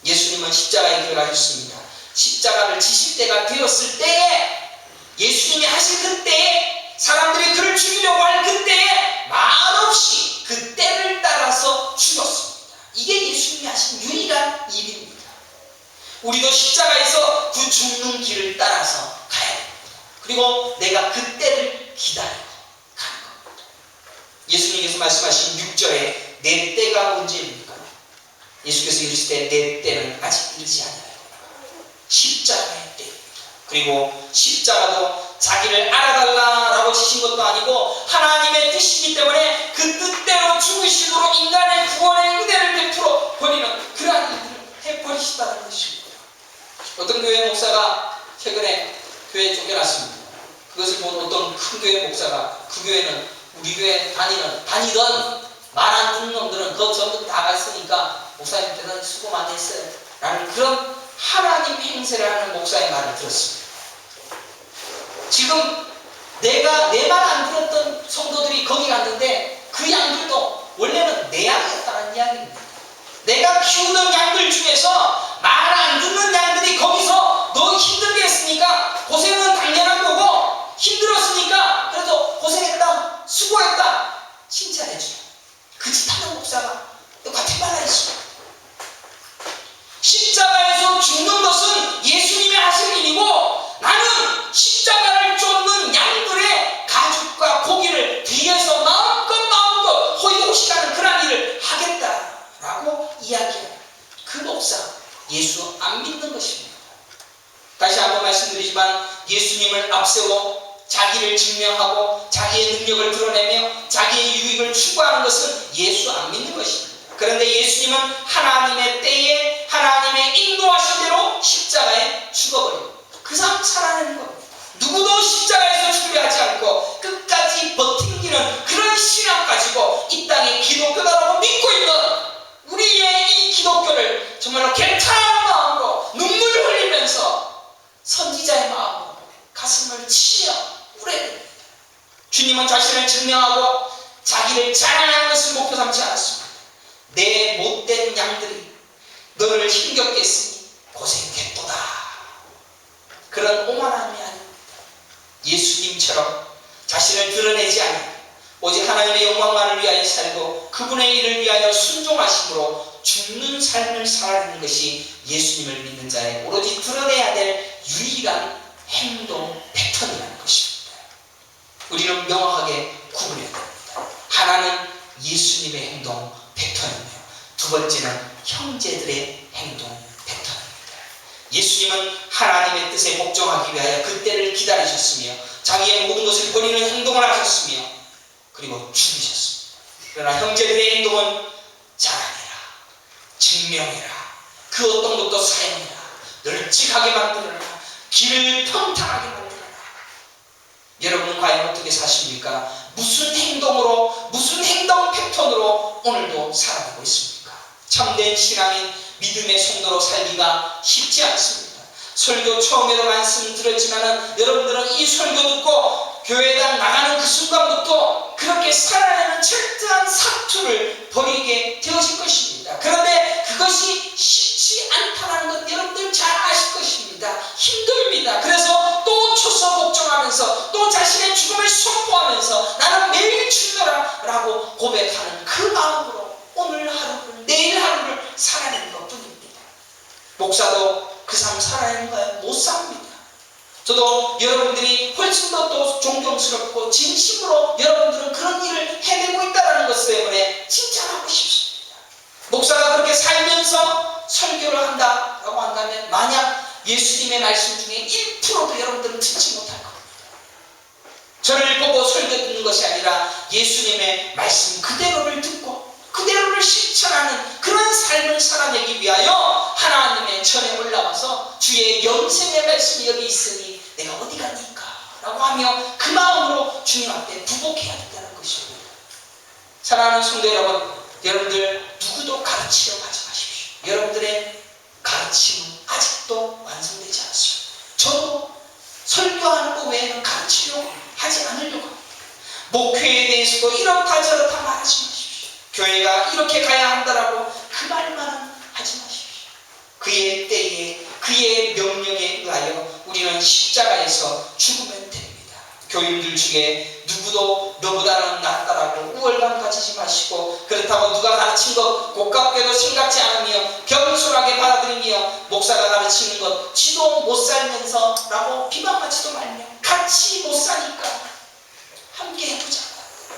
예수님은 십자가의 길을 가셨습니다. 십자가를 지실 때가 되었을 때에, 예수님이 하신 그때에, 사람들이 그를 죽이려고 할 그때에 말없이 그 때를 따라서 죽었습니다. 이게 예수님이 하신 유일한 일입니다. 우리도 십자가에서 그 죽는 길을 따라서 가야 됩니다. 그리고 내가 그 때를 기다리고 가는 겁니다. 예수님께서 말씀하신 6절에 내 때가 언제입니까? 예수께서 이르실 때 내 때는 아직 이르지 않아요. 십자가의 때입니다. 그리고 십자가도 자기를 알아달라라고 지신 것도 아니고 하나님의 뜻이기 때문에 그 뜻대로 죽으심으로 인간의 구원의 은혜를 베풀어 버리는 그러한 일을 해버리시다는 것입니다. 어떤 교회 목사가 최근에 교회에 쫓겨났습니다. 그것을 본 어떤 큰 교회 목사가, 그 교회는 우리 교회 다니던 말 안 듣는 놈들은 그거 전부 다 갔으니까 목사님 대단히 수고 많이 했어요 라는 그런 하나님 행세를 하는 목사의 말을 들었습니다. 지금 내가 내 말 안 들었던 성도들이 거기 갔는데 그 양들도 원래는 내 양이었다는 이야기입니다. 내가 키우는 양들 중에서 말 안 듣는 양들이 거기서 너 힘들게 했으니까 고생은 당연한 거고, 힘들었으니까 그래도 고생했다, 수고했다 칭찬해줘요. 그 짓 하는 목사가 같은 말을 했습니다. 십자가에서 죽는 것은 예수님이 하신 일이고, 나는 십자가를 쫓는 양들의 가죽과 고기를 뒤에서 마음껏 호의호식하는 그런 일을 하겠다라고 이야기해요. 그 목사, 예수 안 믿는 것입니다. 다시 한번 말씀드리지만 예수님을 앞세워 자기를 증명하고 자기의 능력을 드러내며 자기의 유익을 추구하는 것은 예수 안 믿는 것입니다. 그런데 예수님은 하나님의 때에 하나님의 인도하신 대로 십자가에 죽어버립니다. 그 사람 살아내는 겁니다. 누구도 십자가에서 죽으려 하지 않고 끝까지 버팅기는 그런 신앙 가지고 이 땅에 기독교다라고 믿고 있는 우리의 이 기독교를 정말로 개탄한 마음으로 눈물 흘리면서 선지자의 마음으로 가슴을 치며 울어야 됩니다. 주님은 자신을 증명하고 자기를 자랑하는 것을 목표 삼지 않았습니다. 내 못된 양들이 너를 힘겹게 했으니 고생했도다, 그런 오만함이 아닙니다. 예수님처럼 자신을 드러내지 않고 오직 하나님의 영광만을 위하여 살고 그분의 일을 위하여 순종하심으로 죽는 삶을 살아가는 것이 예수님을 믿는 자의 오로지 드러내야 될 유일한 행동 패턴이라는 것입니다. 우리는 명확하게 구분해야 됩니다. 하나는 예수님의 행동 패턴이며, 두 번째는 형제들의 행동 패턴입니다. 예수님은 하나님의 뜻에 복종하기 위하여 그때를 기다리셨으며 자기의 모든 것을 버리는 행동을 하셨으며 그리고 죽으셨습니다. 그러나 형제들의 행동은 자랑해라, 증명해라, 그 어떤 것도 사용해라, 널찍하게 만들어라, 길을 평탄하게 만들어라. 여러분은 과연 어떻게 사십니까? 무슨 행동으로, 무슨 행동 패턴으로 오늘도 살아가고 있습니까? 참된 신앙인 믿음의 성도로 살기가 쉽지 않습니다. 설교 처음에도 말씀드렸지만은 여러분들은 이 설교 듣고 교회당 나가는 그 순간부터 그렇게 살아내는 철저한 사투를 벌이게 되어질 것입니다. 그런데 그것이 쉽지 않다는 것 여러분들 잘 아실 것입니다. 힘듭니다. 그래서 또 초서 복종하면서 또 자신의 죽음을 선포하면서 나는 매일 죽노라 라고 고백하는 그 마음으로 오늘 하루를 내일 하루를 살아내는 것뿐입니다. 목사도 그 삶 살아내는 거예요? 못 삽니다. 저도 여러분들이 훨씬 더 또 존경스럽고 진심으로 여러분들은 그런 일을 해내고 있다는 것 때문에 칭찬하고 싶습니다. 목사가 그렇게 살면서 설교를 한다라고 한다면 만약 예수님의 말씀 중에 1%도 여러분들은 듣지 못할 겁니다. 저를 보고 설교 듣는 것이 아니라 예수님의 말씀 그대로를 듣고 그대로를 실천하는 그런 삶을 살아내기 위하여 하나님의 전에 올라와서 주의 영생의 말씀이 여기 있으니 내가 어디 가니까 라고 하며 그 마음으로 주님 앞에 부복해야 된다는 것입니다. 사랑하는 성도 여러분, 여러분들 누구도 가르치려 하지 마십시오. 여러분들의 가르침은 아직도 완성되지 않습니다. 저도 설교하는 것 외에는 가르치려고 하지 않으려고 합니다. 목회에 대해서도 이렇다 저렇다 말하지 마십시오. 교회가 이렇게 가야 한다라고 그 말만은 하지 마십시오. 그의 때에 그의 명령에 의하여 우리는 십자가에서 죽으면 됩니다. 교인들 중에 누구도 너보다는 낫다라고 우월감 가지지 마시고 그렇다고 누가 가르친 것 고깝게도 생각지 않으며 겸손하게 받아들이며 목사가 가르치는 것 지도 못 살면서 라고 비방하지도 말며 같이 못 사니까 함께 해보자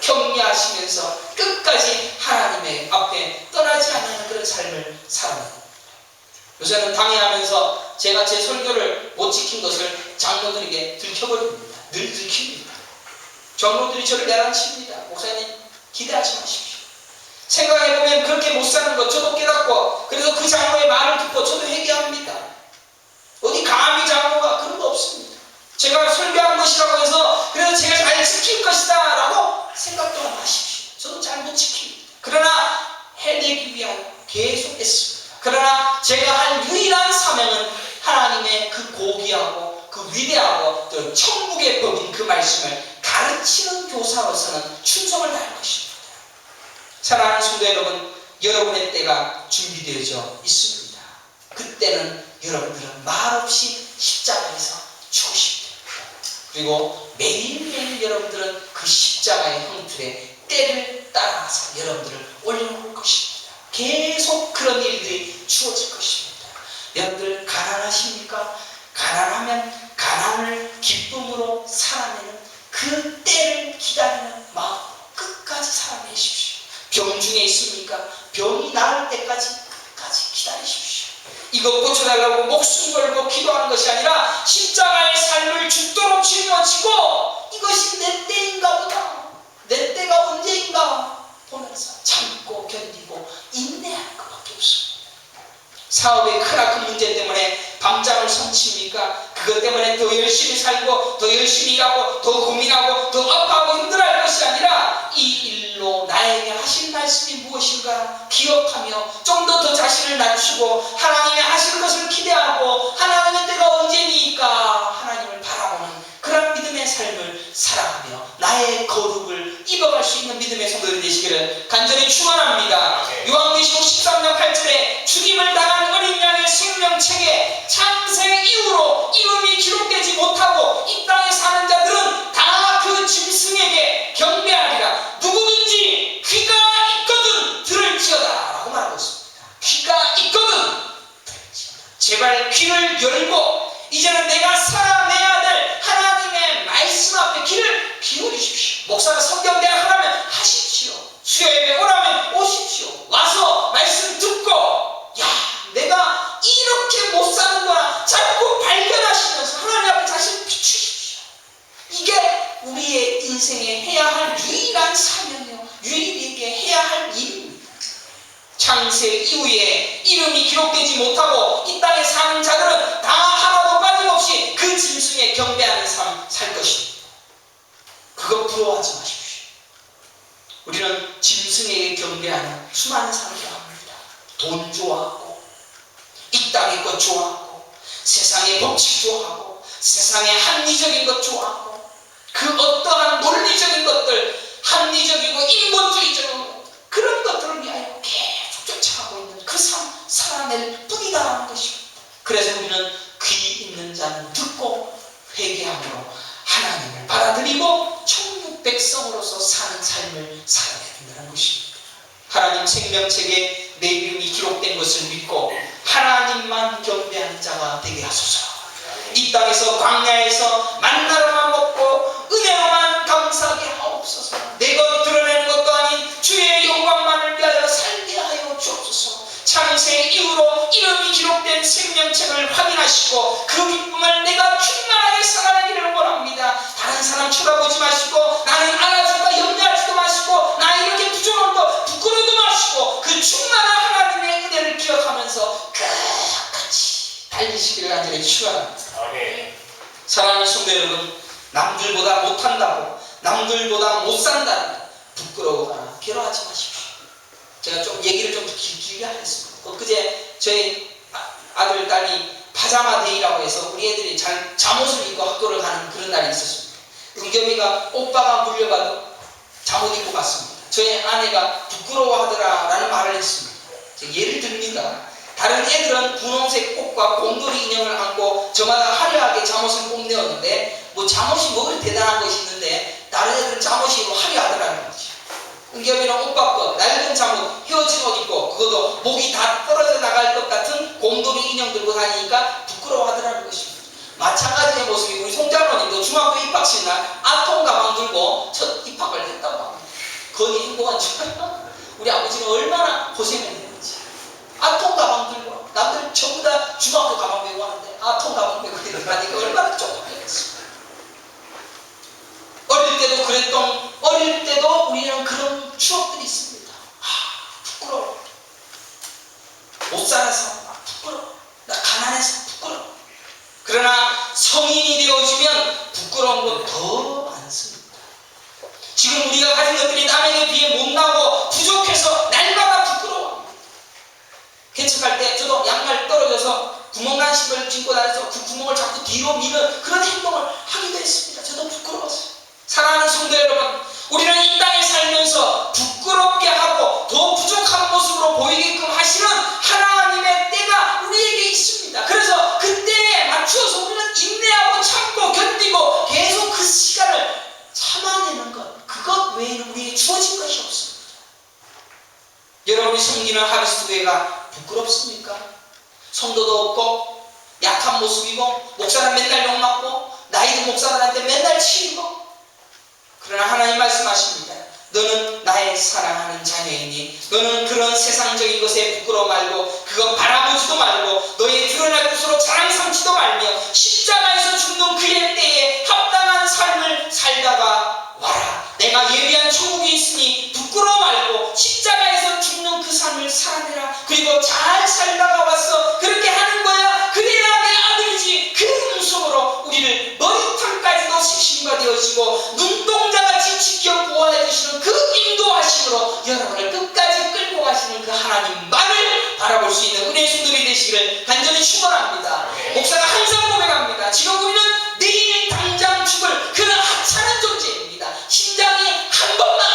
격려하시면서 끝까지 하나님의 앞에 떠나지 않는 그런 삶을 살아내고 요새는 당회하면서 제가 제 설교를 못 지킨 것을 장로들에게 들켜버립니다. 늘 들킵니다. 장로들이 저를 내란칩니다. 목사님 기대하지 마십시오. 생각해보면 그렇게 못 사는 것 저도 깨닫고 그래서 그 장로의 말을 듣고 저도 회개합니다. 어디 감히 장로가 그런 거 없습니다. 제가 설교한 것이라고 해서 그래서 제가 잘 지킬 것이다 라고 생각도 마십시오. 저도 잘 못 지킵니다. 그러나 해내기 위하여 계속 했습니다. 그러나 제가 한 유일한 사명은 하나님의 그 고귀하고 그 위대하고 또 천국의 법인 그 말씀을 가르치는 교사로서는 충성을 다할 것입니다. 사랑하는 성도 여러분, 여러분의 때가 준비되어져 있습니다. 그때는 여러분들은 말없이 십자가에서 죽으십니다. 그리고 매일매일 여러분들은 그 십자가의 형틀에 때를 따라서 여러분들을 올려놓을 것입니다. 계속 그런 일들이 주어질 것입니다. 여러분들 가난하십니까? 가난하면 가난을 기쁨으로 살아내는 그 때를 기다리는 마음으로 끝까지 살아내십시오. 병 중에 있습니까? 병이 나을 때까지 끝까지 기다리십시오. 이거 고쳐달라고 목숨 걸고 기도하는 것이 아니라 십자가의 삶을 죽도록 짊어지고 이것이 내 때인가 보다. 내 때가 언제인가 보면서 참고 견디고 인내하는 것밖에 없습니다. 사업의 크나큰 문제 때문에 밤잠을 설칩니까? 그것 때문에 더 열심히 살고 더 열심히 일하고 더 고민하고 더 아파하고 힘들어할 것이 아니라 이 일로 나에게 하실 말씀이 무엇인가 기억하며 좀 더 자신을 낮추고 하나님의 하실 것을 기대하고 하나님의 때가 언제니까 하나님을 바라보는 그런 믿음의 삶을 살아가며 나의 거룩을 입어갈 수 있는 믿음의 성도들이 되시기를 간절히 축원합니다. 요한계시록 13장 8절에 죽임을 당한 어린 양의 생명책에 창세 이후로 이름이 기록되지 못하고 이 땅에 사는 자들은 다 그 짐승에게 경배하리라. 누구든지 귀가 있거든 들을지어다 라고 말하고 있습니다. 귀가 있거든 제발 귀를 열고 이제는 내가 살아내야 될 하나님의 말씀 앞에 귀를 기울이십시오. 목사가 성경대학 하라면 하십시오. 수요예배 오라면 오십시오. 와서 말씀 듣고 야 내가 이렇게 못 사는구나 자꾸 발견하시면서 하나님 앞에 자신을 비추십시오. 이게 우리의 인생에 해야 할 유일한 사명이요 유일하게 해야 할 일입니다. 창세 이후에 이름이 기록되지 못하고 이 땅에 사는 자들은 다 하나도 빠짐없이 그 짐승에 경배하는 삶 살 것입니다. 그거 부러워하지 마십시오. 우리는 짐승에게 경배하는 수많은 사람들 합니다. 돈 좋아하고 이 땅의 것 좋아하고 세상의 법칙 좋아하고 세상의 합리적인 것 좋아하고 그 어떠한 논리적인 것들, 합리적이고 인본주의적인 것, 그런 것들을 위하여 계속 쫓아가고 있는 그 삶 살아낼 뿐이다라는 것입니다. 그래서 우리는 귀 있는 자는 듣고 회개함으로 하나님을 받아들이고 천국 백성으로서 사는 삶을 살아야 된다는 것입니다. 하나님 생명책에 내 이름이 기록된 것을 믿고 하나님만 경배하는 자가 되게 하소서. 이 땅에서 광야에서 만나로만 먹고 은혜로만 감사하게 하옵소서. 내 것 드러내는 것도 아닌 주의 영광만을 위하여 살게 하여 주옵소서. 창세 이후로 이름이 기록된 생명책을 확인하시고 그 기쁨을 내가 충만하게 살아가기를 원합니다. 다른 사람 쳐다보지 마시고 나는 알아줄까 염려하지도 마시고 나 이렇게 부족한 거 부끄러워도 마시고 그 충만한 하나님의 은혜를 기억하면서 끝까지 달리시기를 간절히 축원합니다. 사랑하는 성도 여러분, 남들보다 못한다고 남들보다 못산다고 부끄러워하거나 괴로워하지 마십시오. 제가 좀 얘기를 좀 길게 하겠습니다. 엊그제 저희 아들 딸이 파자마 데이라고 해서 우리 애들이 잠옷을 입고 학교를 가는 그런 날이 있었습니다. 은겸이가 오빠가 물려가도 잠옷 입고 갔습니다. 저희 아내가 부끄러워하더라 라는 말을 했습니다. 예를 듭니다. 다른 애들은 분홍색 꽃과 곰돌이 인형을 안고 저마다 화려하게 잠옷을 뽐내었는데 뭐 잠옷이 뭐 그리 대단한 것이 있는데 다른 애들은 잠옷이 화려하더라는 거죠. 은겸이는 오빠 거 낡은 잠옷 헤어진 옷 입고 그것도 목이 다 떨어져 나갈 것 같은 곰돌이 인형 들고 다니니까 부끄러워하더라는 것입니다. 마찬가지의 모습이 우리 송장로님도 중학교 입학식 날 아톰 가방 들고 첫 입학을 했다고 합니다. 거기 행복한 줄 알아요? 우리 아버지는 얼마나 고생을 했는지. 아톰 가방 들고 남들 전부 다 중학교 가방 메고 하는데 아톰 가방 메고 들어가니까 얼마나 쪽팔렸겠어요. 어릴 때도 우리는 그런 추억들이 있습니다. 부끄러워. 못 살아서 부끄러워. 나 가난해서 부끄러워. 그러나 성인이 되어지면 부끄러운 건 더 많습니다. 지금 우리가 가진 것들이 남에게 비해 못나고 부족해서 날마다 부끄러워합니다. 개척할 때 저도 양말 떨어져서 구멍난 신발을 신고 다녀서 그 구멍을 자꾸 뒤로 미는 그런 행동을 하기도 했습니다. 저도 부끄러웠어요. 사랑하는 성도 여러분, 우리는 이 땅에 살면서 부끄럽게 하고 더 부족한 모습으로 보이게끔 하시는 하나님의 때가 우리에게 있습니다. 그래서 그 때에 맞추어서 우리는 인내하고 참고 견디고 계속 그 시간을 참아내는 것, 그것 외에는 우리에게 주어진 것이 없습니다. 여러분이 섬기는 하비스교회가 부끄럽습니까? 성도도 없고 약한 모습이고 목사는 맨날 욕먹고 나이든 목사들한테 맨날 치이고. 그러나 하나님 말씀하십니다. 너는 나의 사랑하는 자녀이니 너는 그런 세상적인 것에 부끄러워 말고 그거 바라보지도 말고 너의 드러날 것으로 자랑 삼지도 말며 십자가에서 죽는 그의 때에 합당한 삶을 살다가 와라. 내가 예비한 천국이 있으니 부끄러워 말고 십자가에서 죽는 그 삶을 살아내라. 그리고 잘 살다가 와서 그렇게 하는 거야. 그래야 내 아들이지. 그 음성으로 우리를 머리털까지도 식신과 되어지고 눈동자같이 지켜 보호해 주시는 그 인도하심으로 여러분을 끝까지 끌고 가시는 그 하나님만을 바라볼 수 있는 은혜의 순들이 되시기를 간절히 축원합니다. 목사가 항상 고백합니다. 지금 우리는 내일 당장 죽을 그런 하찮은 존재입니다. 심장이 한 번만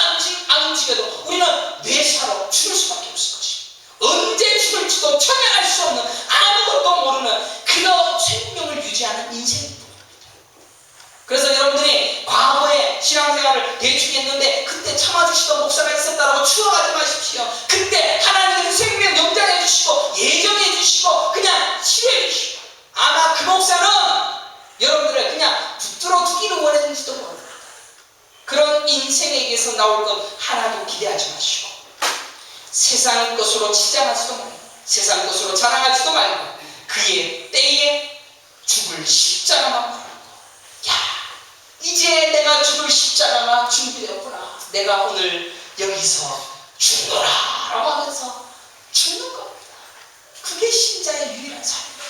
안 움직여도 우리는 뇌사로 죽을 수밖에 없을 것입니다. 언제 죽을지도 전혀 알 수 없는 아무것도 모르는 그런 생명을 유지하는 인생입니다. 그래서 여러분들이 과거에 신앙생활을 대충 했는데 그때 참아주시던 목사가 있었다고 추억하지 마십시오. 그때 하나님께서 생명 연장해 주시고 예정해 주시고 그냥 치료해 주시고 아마 그 목사는 여러분들을 그냥 붙들어 두기를 원했는지도 모릅니다. 그런 인생에게서 나올 것 하나도 기대하지 마시고 세상 것으로 치장하지도 말고 세상 것으로 자랑하지도 말고 그의 때에 죽을 십자가만 바라고 야 이제 내가 죽을 십자가가 준비되었구나. 내가 오늘 여기서 죽노라 라고 하면서 죽는 겁니다. 그게 신자의 유일한 삶입니다.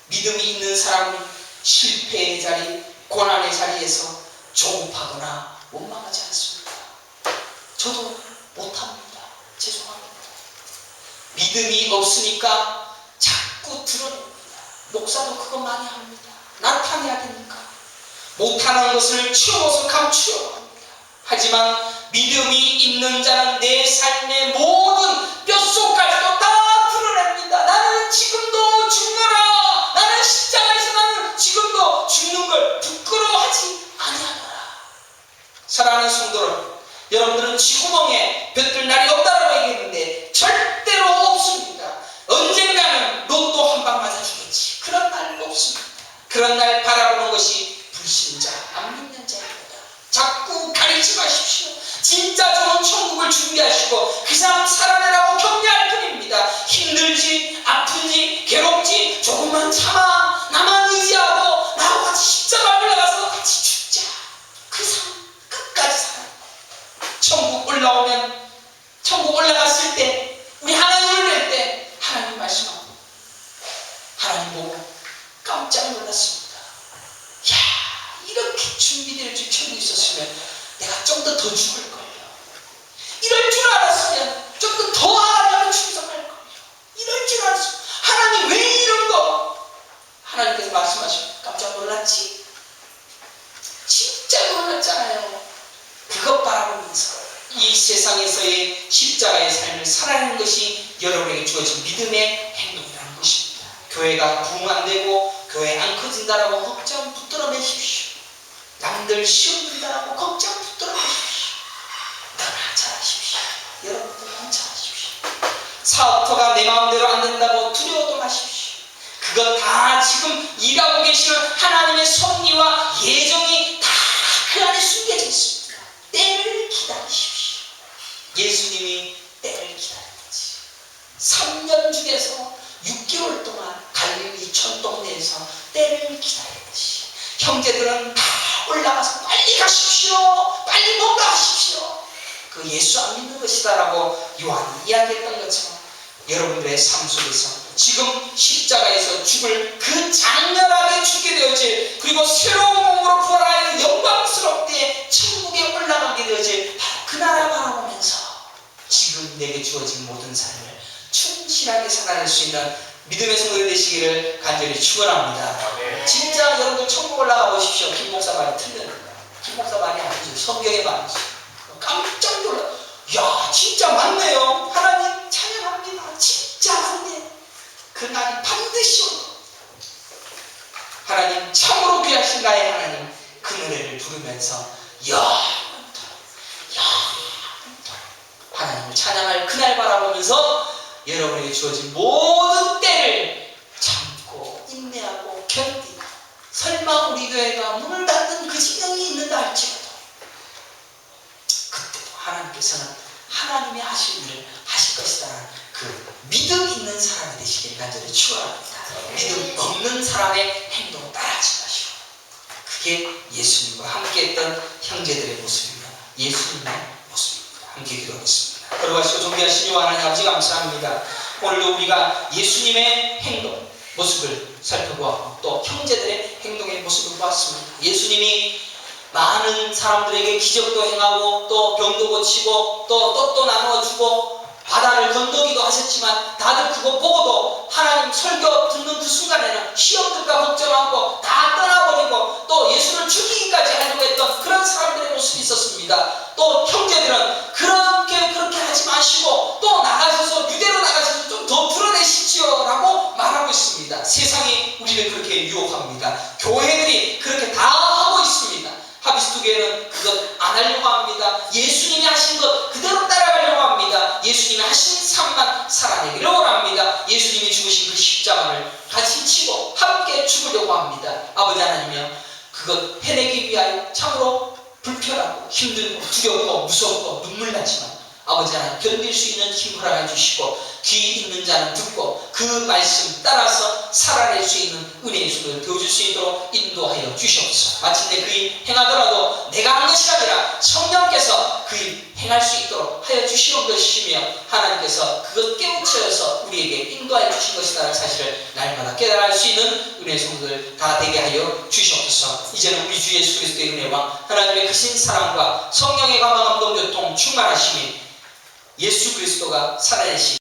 믿음이 있는 사람은 실패의 자리, 고난의 자리에서 조급하거나 원망하지 않습니다. 저도 못합니다. 죄송합니다. 믿음이 없으니까 자꾸 드러냅니다. 목사도 그거 많이 합니다. 나타내야 되니까. 못하는 것을 치워서 감추려고 합니다. 하지만 믿음이 있는 자는 내 삶의 모든 뼛속까지도 다 드러냅니다. 나는 지금도 죽노라. 나는 십자가에서 나는 지금도 죽는 걸 부끄러워하지 아니하노라. 사랑하는 성도들, 여러분들은 쥐구멍에 볕들 날이 없다라고 얘기했는데 절대로 없습니다. 언젠가는 로또 한 방 맞아주겠지. 그런 날은 없습니다. 그런 날 바라보는 것이 불신자, 안 믿는 자입니다. 자꾸 가리지 마십시오. 진짜 좋은 천국을 준비하시고 그 사람 살아내라고 격려할 뿐입니다. 힘들지, 아픈지, 괴롭지, 조금만 참아. 나만 의지하고 나하고 같이 십자가에 올라가서 같이 죽자. 그 사람 끝까지 살아. 천국 올라오면, 천국 올라갔을 때 우리 하나님을 뵐 때 하나님 말씀하고 하나님 보고 깜짝 놀랐습니다. 야, 이렇게 준비될 줄 천국이 있었으면 내가 좀 더 죽을 거예요. 이럴 줄 알았으면 좀 더 하나님을 충성할 거예요. 이럴 줄 알았으면 하나님 왜 이런 거? 하나님께서 말씀하시고 깜짝 놀랐지? 진짜 놀랐잖아요. 그것 바라보면서 이 세상에서의 십자가의 삶을 살아내는 것이 여러분에게 주어진 믿음의 행동이라는 것입니다. 교회가 부흥 안 되고 교회 안 커진다라고 걱정 붙들어 매십시오. 남들 시험 든다라고 걱정 붙들어 매십시오. 그러나 잘하십시오. 여러분들 잘하십시오. 사업터가 내 마음대로 안 된다고 두려워도 마십시오. 그것 다 지금 일하고 계시는 하나님의 섭리와 예정이 다 그 안에 숨겨져 있습니다. 때를 기다리십시오. 예수님이 때를 기다렸지. 3년 중에서 6개월 동안 갈릴리 천동네에서 때를 기다렸지. 형제들은 다 올라가서 빨리 가십시오. 빨리 뭔가 하십시오. 그 예수 안 믿는 것이다라고 요한이 이야기했던 것처럼 여러분들의 삶 속에서 지금 십자가에서 죽을 그 장렬하게 죽게 되어질, 그리고 새로운 몸으로 부활하여 영광스럽게 천국에 올라가게 되어질 바로 그 나라 바라보면서 지금 내게 주어진 모든 삶을 충실하게 살아낼 수 있는 믿음의 성도들 되시기를 간절히 축원합니다. 진짜 여러분들 천국 올라가 보십시오. 김 목사 말이 틀렸는데, 김 목사 말이 아니죠. 성경의 말이죠. 깜짝 놀라. 야, 진짜 맞네요. 하나님 찬양합니다. 진짜 맞네. 그날이 반드시 오고 하나님 참으로 귀하신 나의 하나님 그 노래를 부르면서 영원토록 하나님을 찬양할 그날 바라보면서 여러분에게 주어진 모든 때를 참고 인내하고 견디고, 설마 우리 교회가 문을 닫는 그 지경이 있는다 할지라도 그때도 하나님께서는 하나님의 하실 일을 하실 것이다라는 그 믿음 있는 사람이 되시길 간절히 축원합니다. 믿음 없는 사람의 행동 따라하지 마시고, 그게 예수님과 함께했던 형제들의 모습이며 예수님의 모습입니다. 함께 기도하겠습니다. 걸어가시고 존귀하신 하나님 아버지 감사합니다. 오늘도 우리가 예수님의 행동, 모습을 살펴보았고 또 형제들의 행동의 모습을 보았습니다. 예수님이 많은 사람들에게 기적도 행하고 또 병도 고치고 또 떡도 나누어주고 바다를 건너기도 하셨지만 다들 그거 보고도 하나님 설교 듣는 그 순간에는 시험들과 걱정하고 다 떠나버리고 또 예수를 죽이기까지 하려고 했던 그런 사람들의 모습이 있었습니다. 또 형제들은 그렇게 하지 마시고 또 나가셔서 유대로 나가셔서 좀 더 드러내시지요 라고 말하고 있습니다. 세상이 우리를 그렇게 유혹합니다. 교회들이 그렇게 다 하고 있습니다. 하비스트 교회는 그것 안 하려고 합니다. 예수님이 하신 것 그대로 따라가려고 합니다. 예수님이 하신 삶만 살아내기를 원합니다. 예수님이 죽으신 그 십자가를 같이 치고 함께 죽으려고 합니다. 아버지 하나님이여, 그것 해내기 위하여 참으로 불편하고 힘들고 두렵고 무섭고 눈물 나지만 아버지 하나님 견딜 수 있는 힘을 허락해 주시고 귀 있는 자는 듣고 그 말씀 따라서 살아낼 수 있는 은혜의 손을 배워줄 수 있도록 인도하여 주시옵소서. 마침내 그 일 행하더라도 내가 한 것이 아니라 성령께서 그 일 행할 수 있도록 하여 주시는 것이며 하나님께서 그것 깨우쳐서 우리에게 인도하여 주신 것이라는 사실을 날마다 깨달을 수 있는 은혜의 손들 다 되게 하여 주시옵소서. 이제는 우리 주 예수 그리스도의 은혜와 하나님의 크신 사랑과 성령의 감화 감동 교통 충만하심이 예수 그리스도가 살아내신